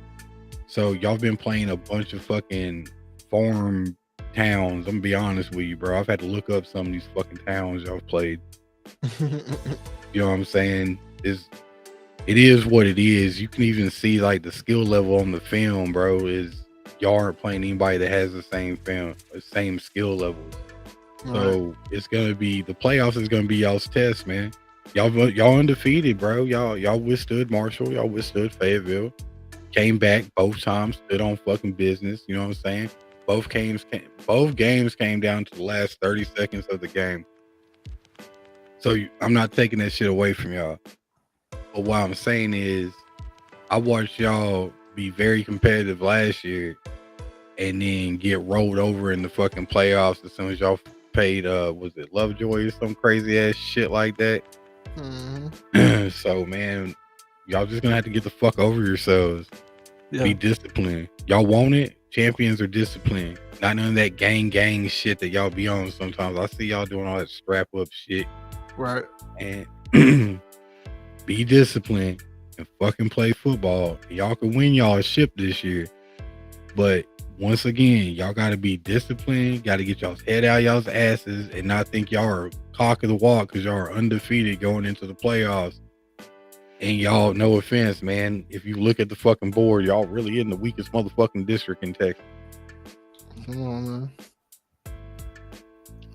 So y'all been playing a bunch of fucking farm towns. I'm gonna be honest with you, bro. I've had to look up some of these fucking towns y'all played. You know what I'm saying? It is what it is. You can even see like the skill level on the film, bro. Is y'all aren't playing anybody that has the same skill levels. Right. So it's gonna be the playoffs is gonna be y'all's test, man. Y'all undefeated, bro. Y'all withstood Marshall. Y'all withstood Fayetteville. Came back both times. Stood on fucking business. You know what I'm saying? Both games came down to the last 30 seconds of the game. So I'm not taking that shit away from y'all. But what I'm saying is, I watched y'all be very competitive last year, and then get rolled over in the fucking playoffs as soon as y'all paid. Was it Lovejoy or some crazy ass shit like that? Mm-hmm. So man, y'all just gonna have to get the fuck over yourselves. Yeah. Be disciplined. Y'all want it? Champions are disciplined. Not none of that gang shit that y'all be on sometimes. I see y'all doing all that strap up shit. Right. And be disciplined and fucking play football. Y'all can win y'all a ship this year. But once again, y'all gotta be disciplined. Gotta get y'all's head out y'all's asses and not think y'all are cock of the walk because y'all are undefeated going into the playoffs. And y'all, no offense, man, if you look at the fucking board, y'all really in the weakest motherfucking district in Texas. Come on, man.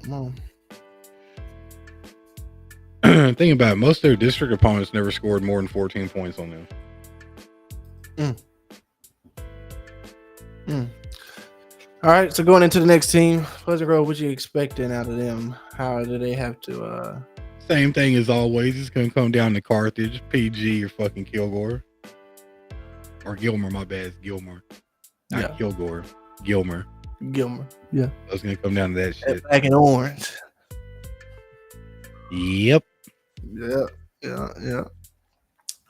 Come on. Think about it. Most of their district opponents never scored more than 14 points on them. All right, so going into the next team, Pleasant Grove, what you expecting out of them? How do they have to Same thing as always. It's gonna come down to Carthage, PG, or fucking Kilgore. Or Gilmer, my bad. It's Gilmer. Not Kilgore. Gilmer. Yeah. I was gonna come down to that shit. Black and orange. Yep. Yeah.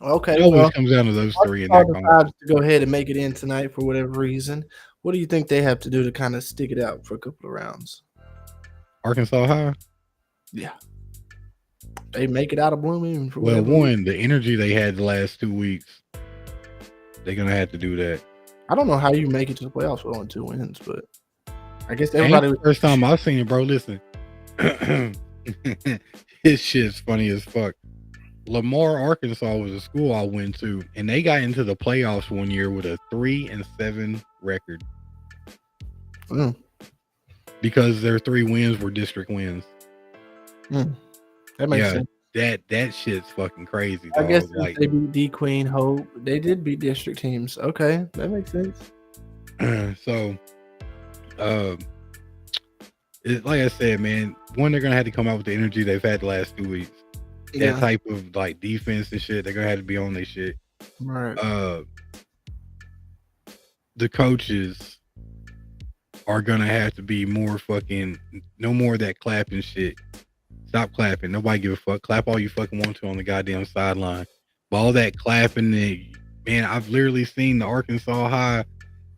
Okay. It always comes down to those three in that decides to go ahead and make it in tonight for whatever reason. What do you think they have to do to kind of stick it out for a couple of rounds? Arkansas High? Yeah. They make it out of Blooming. Well, one, the energy they had the last 2 weeks, they're going to have to do that. I don't know how you make it to the playoffs with only 2 wins, but I guess everybody... Ain't the first time I've seen it, bro. Listen. This shit's funny as fuck. Lamar, Arkansas was a school I went to, and they got into the playoffs one year with a 3-7 record. Because their 3 wins were district wins. That makes sense. That shit's fucking crazy, dog. I guess like, they beat D Queen Hope. They did beat district teams. Okay, that makes sense. So, like I said, man, one, they're gonna have to come out with the energy they've had the last 2 weeks. That type of like defense and shit, they're gonna have to be on their shit. Right. The coaches are gonna have to be more fucking, no more of that clapping shit. Stop clapping. Nobody give a fuck. Clap all you fucking want to on the goddamn sideline. But all that clapping, man, I've literally seen the Arkansas High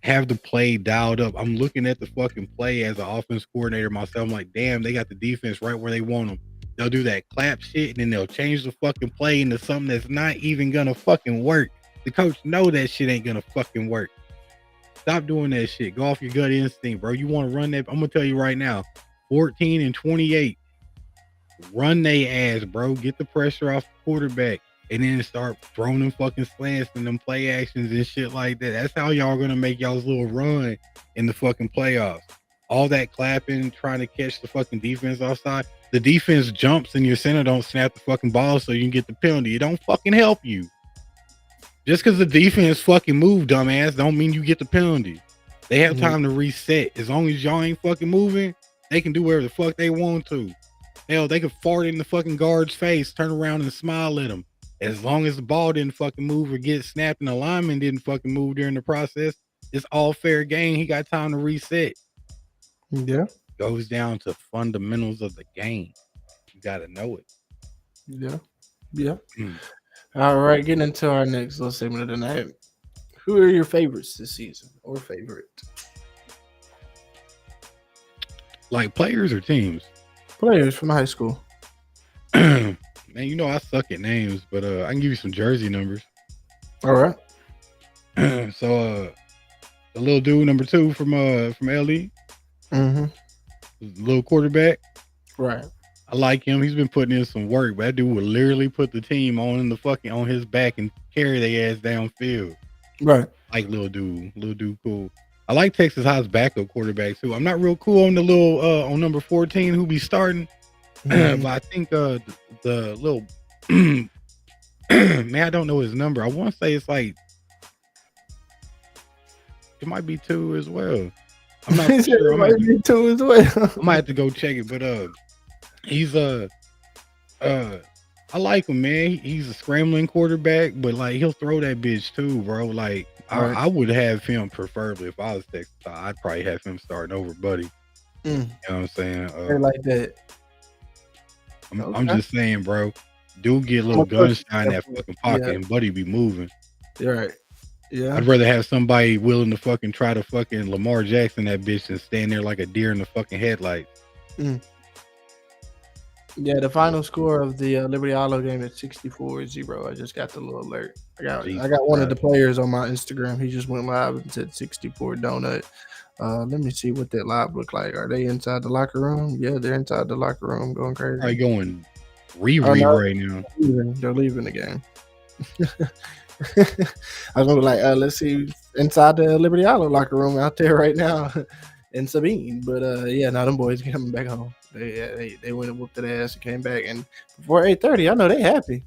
have the play dialed up. I'm looking at the fucking play as an offense coordinator myself. I'm like, damn, they got the defense right where they want them. They'll do that clap shit, and then they'll change the fucking play into something that's not even gonna fucking work. The coach know that shit ain't gonna fucking work. Stop doing that shit. Go off your gut instinct, bro. You want to run that? I'm gonna tell you right now, 14-28. Run they ass, bro. Get the pressure off the quarterback, and then start throwing them fucking slants and them play actions and shit like that. That's how y'all gonna make y'all's little run in the fucking playoffs. All that clapping, trying to catch the fucking defense offside. The defense jumps and your center don't snap the fucking ball so you can get the penalty. It don't fucking help you. Just because the defense fucking move, dumbass, don't mean you get the penalty. They have time to reset. As long as y'all ain't fucking moving, they can do whatever the fuck they want to. Hell, they could fart in the fucking guard's face, turn around and smile at him. As long as the ball didn't fucking move or get snapped and the lineman didn't fucking move during the process, it's all fair game. He got time to reset. Yeah. Goes down to fundamentals of the game. You got to know it. Yeah. Yeah. All right, getting into our next little segment of the night. Who are your favorites this season or favorite? Like players or teams? Players from high school. Man, you know I suck at names, but I can give you some jersey numbers. All right. So the little dude number 2 from LE, Mm-hmm. little quarterback. Right. I like him. He's been putting in some work, but that dude would literally put the team on his back and carry their ass downfield. Right. Like little dude cool. I like Texas High's backup quarterback too. I'm not real cool on the little on number 14 who be starting, but I think the little man, I don't know his number. I want to say it's like it might be 2 as well. I'm not sure. It might be 2 as well. I might have to go check it, but he's I like him, man. He's a scrambling quarterback, but like he'll throw that bitch too, bro. Like I would have him preferably if I was Texas. I'd probably have him starting over Buddy. You know what I'm saying? Like that. I'm just saying, bro. Dude get a little gunshine in that fucking pocket and Buddy be moving. You're right. Yeah. I'd rather have somebody willing to fucking try to fucking Lamar Jackson that bitch than stand there like a deer in the fucking headlights. Yeah, the final score of the Liberty Hollow game is 64-0. I just got the little alert. I got one of the players on my Instagram. He just went live and said 64 donut. Let me see what that live look like. Are they inside the locker room? Yeah, they're inside the locker room going crazy. Are you going right now? They're leaving the game. I was gonna be like, let's see inside the Liberty Hollow locker room out there right now in Sabine. But yeah, now them boys coming back home. They went and whooped their ass and came back. And before 8:30, I know they happy.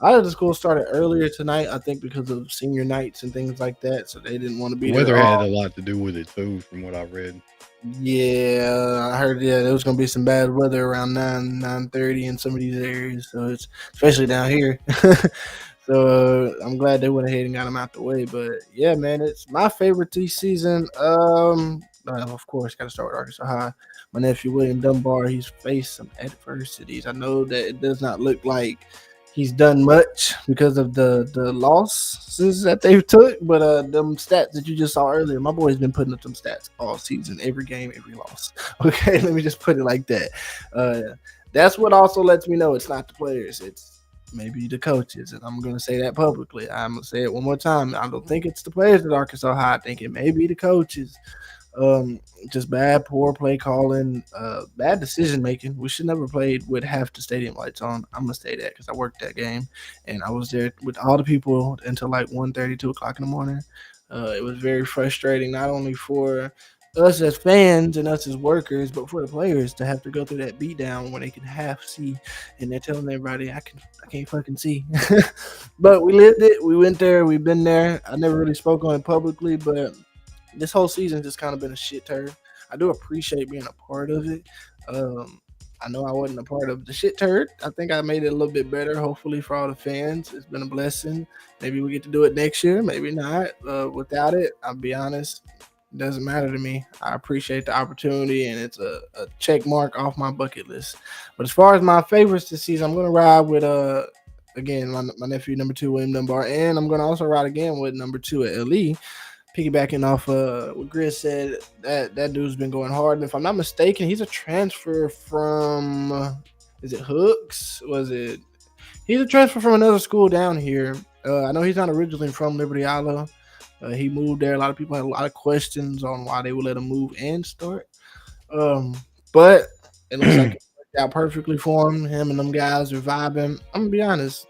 A lot of the school started earlier tonight, I think, because of senior nights and things like that. So they didn't want to be there. Weather had a lot to do with it too, from what I read. Yeah, I heard there was gonna be some bad weather around 9:30 in some of these areas. So it's especially down here. So I'm glad they went ahead and got him out the way. But yeah, man, it's my favorite this season. Of course, got to start with Arkansas High. My nephew William Dunbar, he's faced some adversities. I know that it does not look like he's done much because of the losses that they've took, but them stats that you just saw earlier, my boy's been putting up some stats all season, every game, every loss. Okay, let me just put it like that. That's what also lets me know it's not the players, it's maybe the coaches, and I'm going to say that publicly. I'm going to say it one more time. I don't think it's the players at Arkansas High. I think it may be the coaches. Just bad, poor play calling, bad decision making. We should never played with half the stadium lights on. I'm gonna say that because I worked that game and I was there with all the people until like 1:30, 2 o'clock in the morning. It was very frustrating, not only for us as fans and us as workers, but for the players to have to go through that beatdown when they can half see and they're telling everybody I can't fucking see. But we lived it. We went there. We've been there. I never really spoke on it publicly, but this whole season just kind of been a shit turd. I do appreciate being a part of it. I know I wasn't a part of the shit turd. I think I made it a little bit better, hopefully, for all the fans. It's been a blessing. Maybe we get to do it next year. Maybe not. Without it, I'll be honest, it doesn't matter to me. I appreciate the opportunity, and it's a check mark off my bucket list. But as far as my favorites this season, I'm going to ride with, again, my nephew, number 2, William Dunbar, and I'm going to also ride again with number 2 at LE. Piggybacking off what Grizz said, that dude's been going hard. And if I'm not mistaken, he's a transfer from, is it Hooks? He's a transfer from another school down here. I know he's not originally from Liberty Hollow. He moved there. A lot of people had a lot of questions on why they would let him move and start. But it looks like it worked out perfectly for him. Him and them guys are vibing. I'm going to be honest.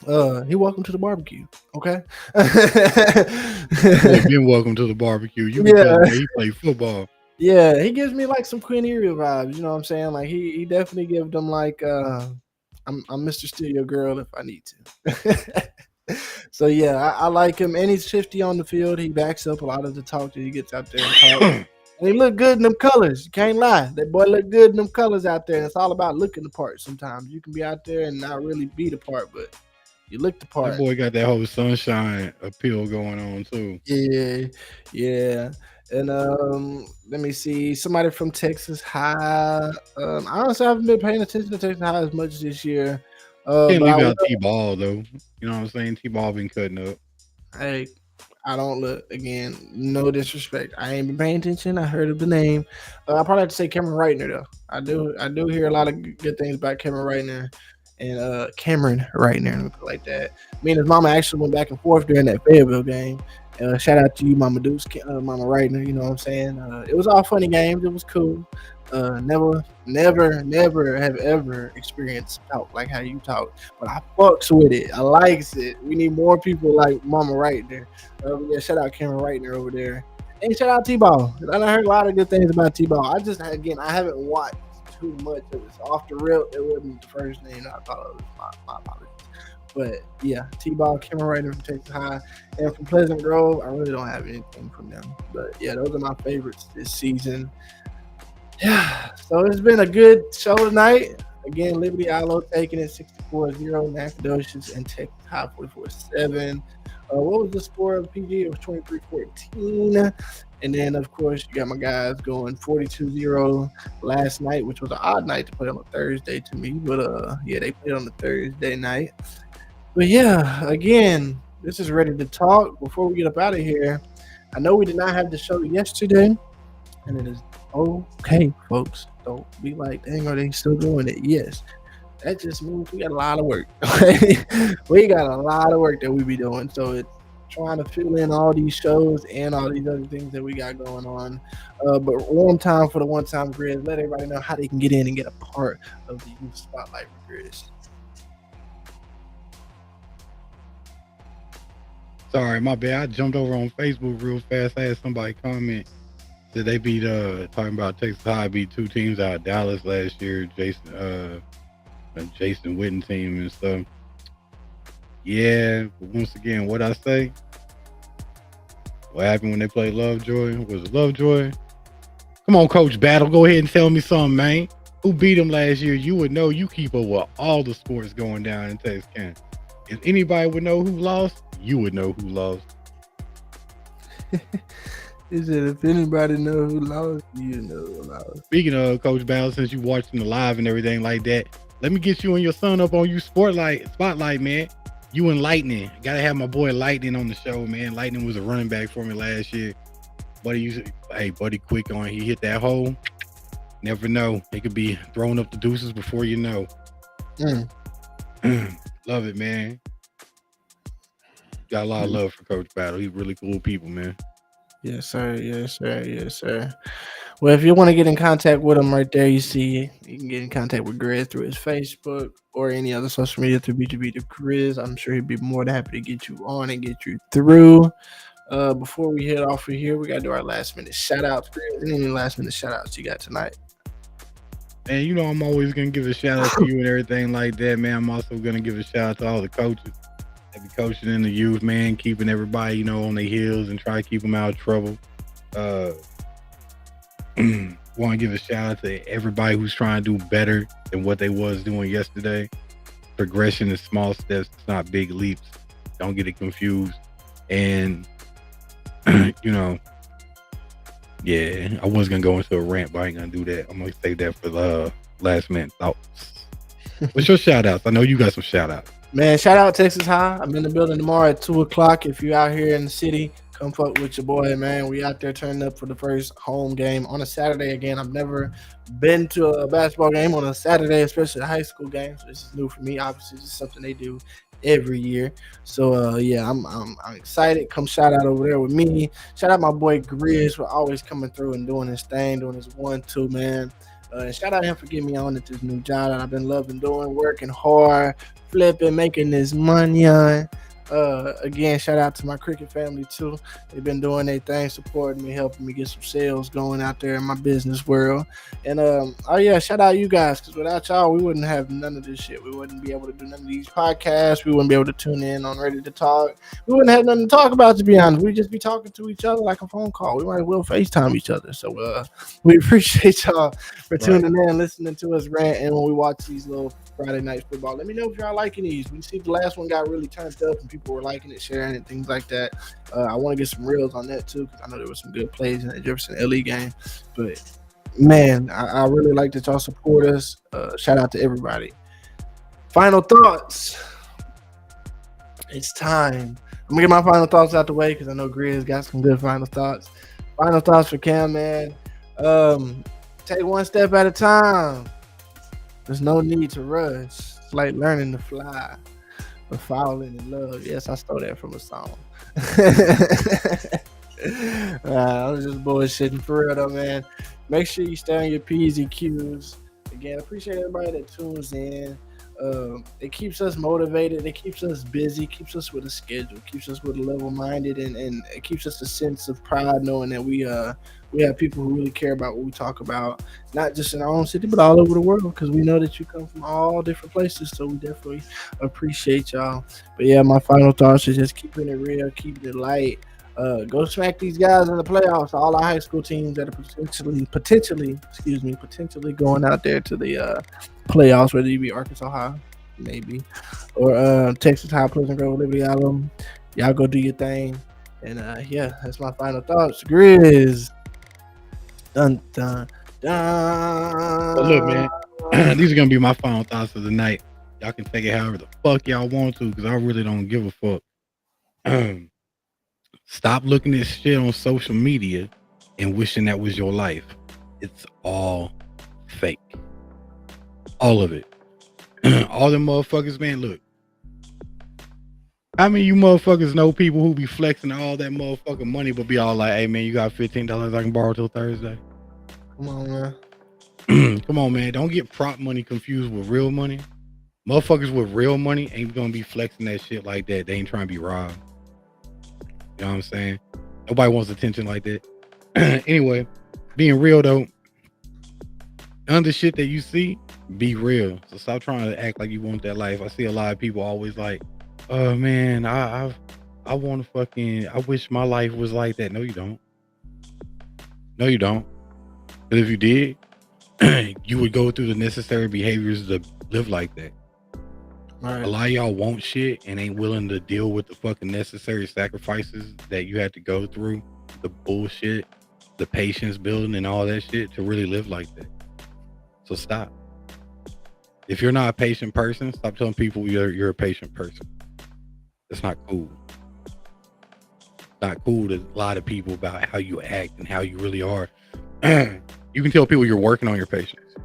He welcome to the barbecue, okay? Again, welcome to the barbecue. You can tell he played football. Yeah, he gives me like some Queen Area vibes. You know what I'm saying? Like he definitely gives them like I'm Mr. Steal Your Girl if I need to. So yeah, I like him, and he's 50 on the field. He backs up a lot of the talk that he gets out there and talk. And he look good in them colors. You can't lie. That boy look good in them colors out there. And it's all about looking the part sometimes. You can be out there and not really be the part, but you look the That part. boy got that whole sunshine appeal going on too. Yeah, yeah. And let me see. Somebody from Texas High. I honestly haven't been paying attention to Texas High as much this year. Can't But I leave will. out T-Ball though. You know what I'm saying? T-Ball been cutting up. Hey, I don't look again. No disrespect. I ain't been paying attention. I heard of the name. I probably have to say Cameron Reitner though. I do hear a lot of good things about Cameron Reitner and Cameron Reitner. Let me put it like that. Me and his mama actually went back and forth during that Fayetteville game. Shout out to you, Mama Deuce, Mama Reitner. You know what I'm saying? It was all funny games. It was cool. Never have ever experienced talk like how you talk, but I fucks with it. I likes it. We need more people like Mama Reitner. Yeah, shout out Cameron Reitner over there, and shout out T-Ball. I heard a lot of good things about T-Ball. I haven't watched too much of it. So off the rip, it wasn't the first name I thought of. My apologies. But yeah, T-Ball, Cameron Reitner from Texas High, and from Pleasant Grove, I really don't have anything from them. But yeah, those are my favorites this season. Yeah, so it's been a good show tonight. Again, Liberty Ilo taking it 64-0, Nacogdoches and Texas High 44-7. What was the score of PG? It was 23-14. And then, of course, you got my guys going 42-0 last night, which was an odd night to play on a Thursday to me. But, yeah, they played on the Thursday night. But, yeah, again, this is Ready to Talk. Before we get up out of here, I know we did not have the show yesterday, and it is okay, folks. Don't be like, dang, are they still doing it? Yes. That just means we got a lot of work. We got a lot of work that we be doing. So it's trying to fill in all these shows and all these other things that we got going on. But one time for the one-time Grizz, let everybody know how they can get in and get a part of the Youth Spotlight with Grizz. Sorry, my bad. I jumped over on Facebook real fast. I had somebody comment that they beat talking about Texas High beat two teams out of Dallas last year, Jason Witten team and stuff. Yeah, but once again, what I say? What happened when they played Lovejoy? Was it Lovejoy? Come on, Coach Battle, go ahead and tell me something, man. Who beat them last year? You would know. You keep up with all the sports going down in Texas County. If anybody would know who lost, you would know who lost. He said, if anybody know who lost, you know who lost. Speaking of Coach Battle, since you watching the live and everything like that, let me get you and your son up on you spotlight, man. You and Lightning. Gotta have my boy Lightning on the show, man. Lightning was a running back for me last year. Buddy, quick on. He hit that hole. Never know. He could be throwing up the deuces before you know. Love it, man. Got a lot of love for Coach Battle. He's really cool people, man. Yes, sir. Yes, sir. Yes, sir. Well, if you want to get in contact with him right there, you see, you can get in contact with Grizz through his Facebook or any other social media through BGB to Grizz. I'm sure he'd be more than happy to get you on and get you through. Before we head off of here, we got to do our last minute shout outs. Grizz, any last minute shout outs you got tonight? And you know, I'm always going to give a shout out to you and everything like that, man. I'm also going to give a shout out to all the coaches that be coaching in the youth, man, keeping everybody, you know, on their heels and try to keep them out of trouble. Want to give a shout out to everybody who's trying to do better than what they was doing yesterday. Progression is small steps, it's not big leaps. Don't get it confused. And you know, yeah, I was gonna go into a rant, but I ain't gonna do that. I'm gonna save that for the last minute thoughts. What's your shout outs? I know you got some shout outs. Man, shout out Texas High. I'm in the building tomorrow at 2:00. If you're out here in the city, come fuck with your boy, man. We out there turning up for the first home game on a Saturday. Again, I've never been to a basketball game on a Saturday, especially a high school game. So this is new for me. Obviously, this is something they do every year. So yeah, I'm excited. Come shout out over there with me. Shout out my boy Grizz for always coming through and doing his thing, doing his 1-2, man. And shout out him for getting me on at this new job that I've been loving doing, working hard, flipping, making this money on. Again, shout out to my cricket family too. They've been doing their thing, supporting me, helping me get some sales going out there in my business world. And oh yeah, shout out you guys, because without y'all, we wouldn't have none of this shit. We wouldn't be able to do none of these podcasts. We wouldn't be able to tune in on Ready to Talk. We wouldn't have nothing to talk about, to be honest. We'd just be talking to each other like a phone call. We might as well FaceTime each other. So we appreciate y'all for tuning in, listening to us rant, and when we watch these little Friday night football. Let me know if y'all liking these. We see the last one got really turned up and people were liking it, sharing it, things like that. I want to get some reels on that too, because I know there was some good plays in the Jefferson LE game. But man, I really like that y'all support us. Shout out to everybody. Final thoughts. It's time. I'm gonna get my final thoughts out the way because I know Grizz got some good final thoughts. Final thoughts for Cam, man. Take one step at a time. There's no need to rush. It's like learning to fly or falling in love. Yes, I stole that from a song. I was just bullshitting for real though, man. Make sure you stay on your P's and Q's. Again, appreciate everybody that tunes in. It keeps us motivated. It keeps us busy. Keeps us with a schedule. Keeps us with a level-minded, and it keeps us a sense of pride knowing that we have people who really care about what we talk about, not just in our own city, but all over the world. Because we know that you come from all different places, so we definitely appreciate y'all. But yeah, my final thoughts is just keeping it real, keeping it light. Go smack these guys in the playoffs. All our high school teams that are potentially going out there to the playoffs, whether you be Arkansas High, maybe, or Texas High, Pleasant Grove, Liberty Island. Y'all go do your thing. And yeah, that's my final thoughts. Grizz. Dun dun dun. But look, man, these are gonna be my final thoughts of the night. Y'all can take it however the fuck y'all want to, because I really don't give a fuck. Stop looking at shit on social media and wishing that was your life. It's all fake. All of it. All them motherfuckers, man, look. How many of you motherfuckers know people who be flexing all that motherfucking money but be all like, hey man, you got $15 I can borrow till Thursday? Come on, man. Come on, man. Don't get prop money confused with real money. Motherfuckers with real money ain't gonna be flexing that shit like that. They ain't trying to be robbed. You know what I'm saying? Nobody wants attention like that. Anyway, being real though, under shit that you see, be real. So stop trying to act like you want that life. I see a lot of people always like, oh man, I want to fucking, I wish my life was like that. No, you don't. No, you don't. But if you did, you would go through the necessary behaviors to live like that. Right. A lot of y'all want shit and ain't willing to deal with the fucking necessary sacrifices that you had to go through, the bullshit, the patience building and all that shit to really live like that. So stop. If you're not a patient person, stop telling people you're a patient person. That's not cool. Not cool to lie to people about how you act and how you really are. You can tell people you're working on your patience.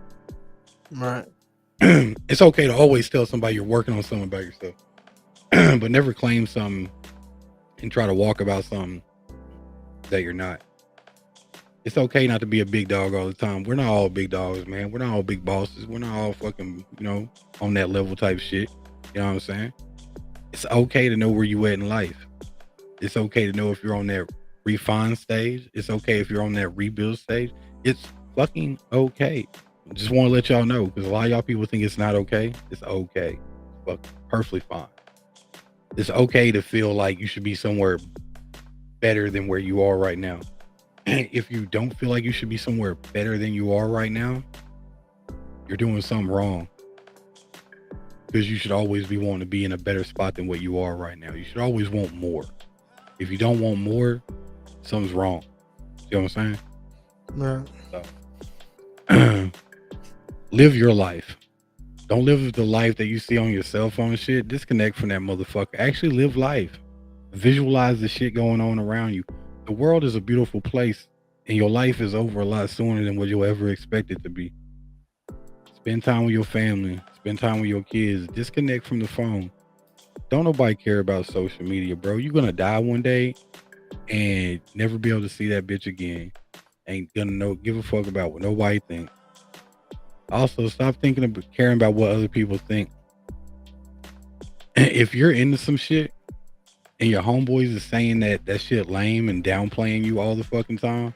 Right. It's okay to always tell somebody you're working on something about yourself, but never claim something and try to walk about something that you're not. It's okay not to be a big dog all the time. We're not all big dogs, man. We're not all big bosses. We're not all fucking, on that level type shit. You know what I'm saying? It's okay to know where you at in life. It's okay to know if you're on that refine stage. It's okay if you're on that rebuild stage. It's fucking okay. Just want to let y'all know, because a lot of y'all people think it's not okay. It's okay. Fuck, perfectly fine. It's okay to feel like you should be somewhere better than where you are right now. If you don't feel like you should be somewhere better than you are right now, you're doing something wrong. Because you should always be wanting to be in a better spot than what you are right now. You should always want more. If you don't want more, something's wrong. You know what I'm saying? Yeah. So, live your life. Don't live the life that you see on your cell phone shit. Disconnect from that motherfucker. Actually live life. Visualize the shit going on around you. The world is a beautiful place, and your life is over a lot sooner than what you'll ever expect it to be. Spend time with your family. Spend time with your kids. Disconnect from the phone. Don't nobody care about social media, bro. You're gonna die one day and never be able to see that bitch again. Ain't gonna give a fuck about what nobody think. Also, stop caring about what other people think. If you're into some shit and your homeboys is saying that shit lame and downplaying you all the fucking time,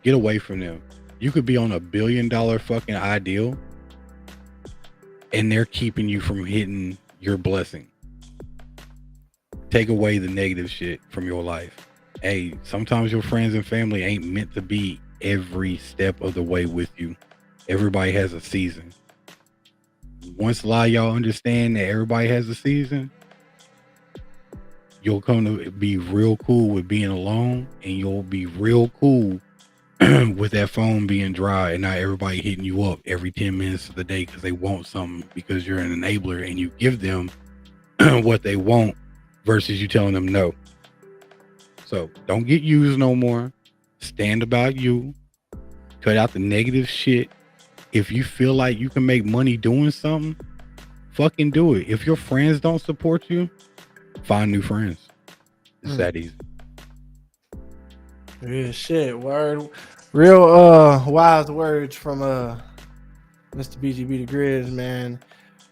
get away from them. You could be on $1 billion fucking ideal, and they're keeping you from hitting your blessing. Take away the negative shit from your life. Hey, sometimes your friends and family ain't meant to be every step of the way with you. Everybody has a season. Once a lot of y'all understand that everybody has a season, you'll come to be real cool with being alone, and you'll be real cool with that phone being dry and not everybody hitting you up every 10 minutes of the day because they want something, because you're an enabler and you give them what they want versus you telling them no. So don't get used no more. Stand about you. Cut out the negative shit. If you feel like you can make money doing something, fucking do it. If your friends don't support you, find new friends. It's that easy. Real shit, word. Real wise words from Mr. BGB the Grizz, man.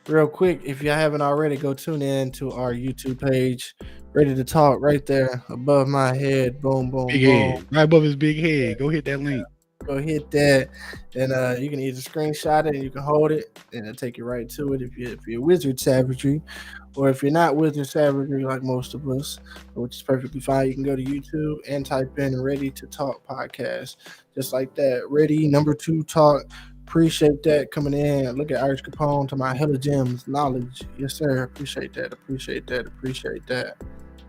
Real quick, if you haven't already, go tune in to our YouTube page. Ready to Talk right there above my head. Boom, boom, Big boom. head. Right above his big head. Go hit that link. Go hit that, and you can either screenshot it and you can hold it, and it'll take you right to it if you're wizard savagery, or if you're not wizard savagery like most of us, which is perfectly fine. You can go to YouTube and type in "Ready to Talk" podcast, just like that. Ready number 2 talk. Appreciate that coming in. Look at Irish Capone to my hella gems knowledge. Yes, sir. Appreciate that. Appreciate that. Appreciate that.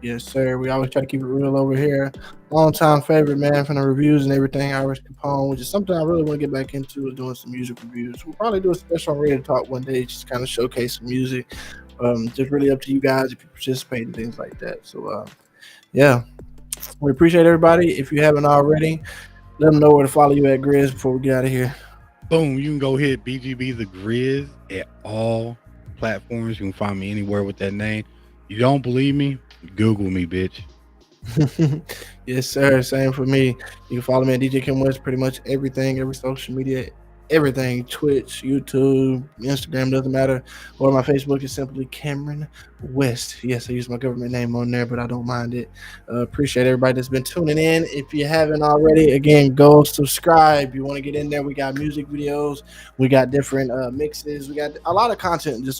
Yes, sir. We always try to keep it real over here. Long time favorite, man, from the reviews and everything. Irish Capone, which is something I really want to get back into, is doing some music reviews. We'll probably do a special on Ready to Talk one day, just kind of showcase some music. Just really up to you guys if you participate and things like that. So, yeah, we appreciate everybody. If you haven't already, let them know where to follow you at, Grizz, before we get out of here. Boom, you can go hit BGB the Grizz at all platforms. You can find me anywhere with that name. You don't believe me? Google me, bitch. Yes, sir. Same for me. You can follow me at DJ Kim West, pretty much everything, every social media, everything, Twitch, YouTube, Instagram, doesn't matter. Or my Facebook is simply Cameron West. Yes, I use my government name on there, but I don't mind it. Appreciate everybody that's been tuning in. If you haven't already, again, go subscribe. You want to get in there, we got music videos, we got different mixes, we got a lot of content just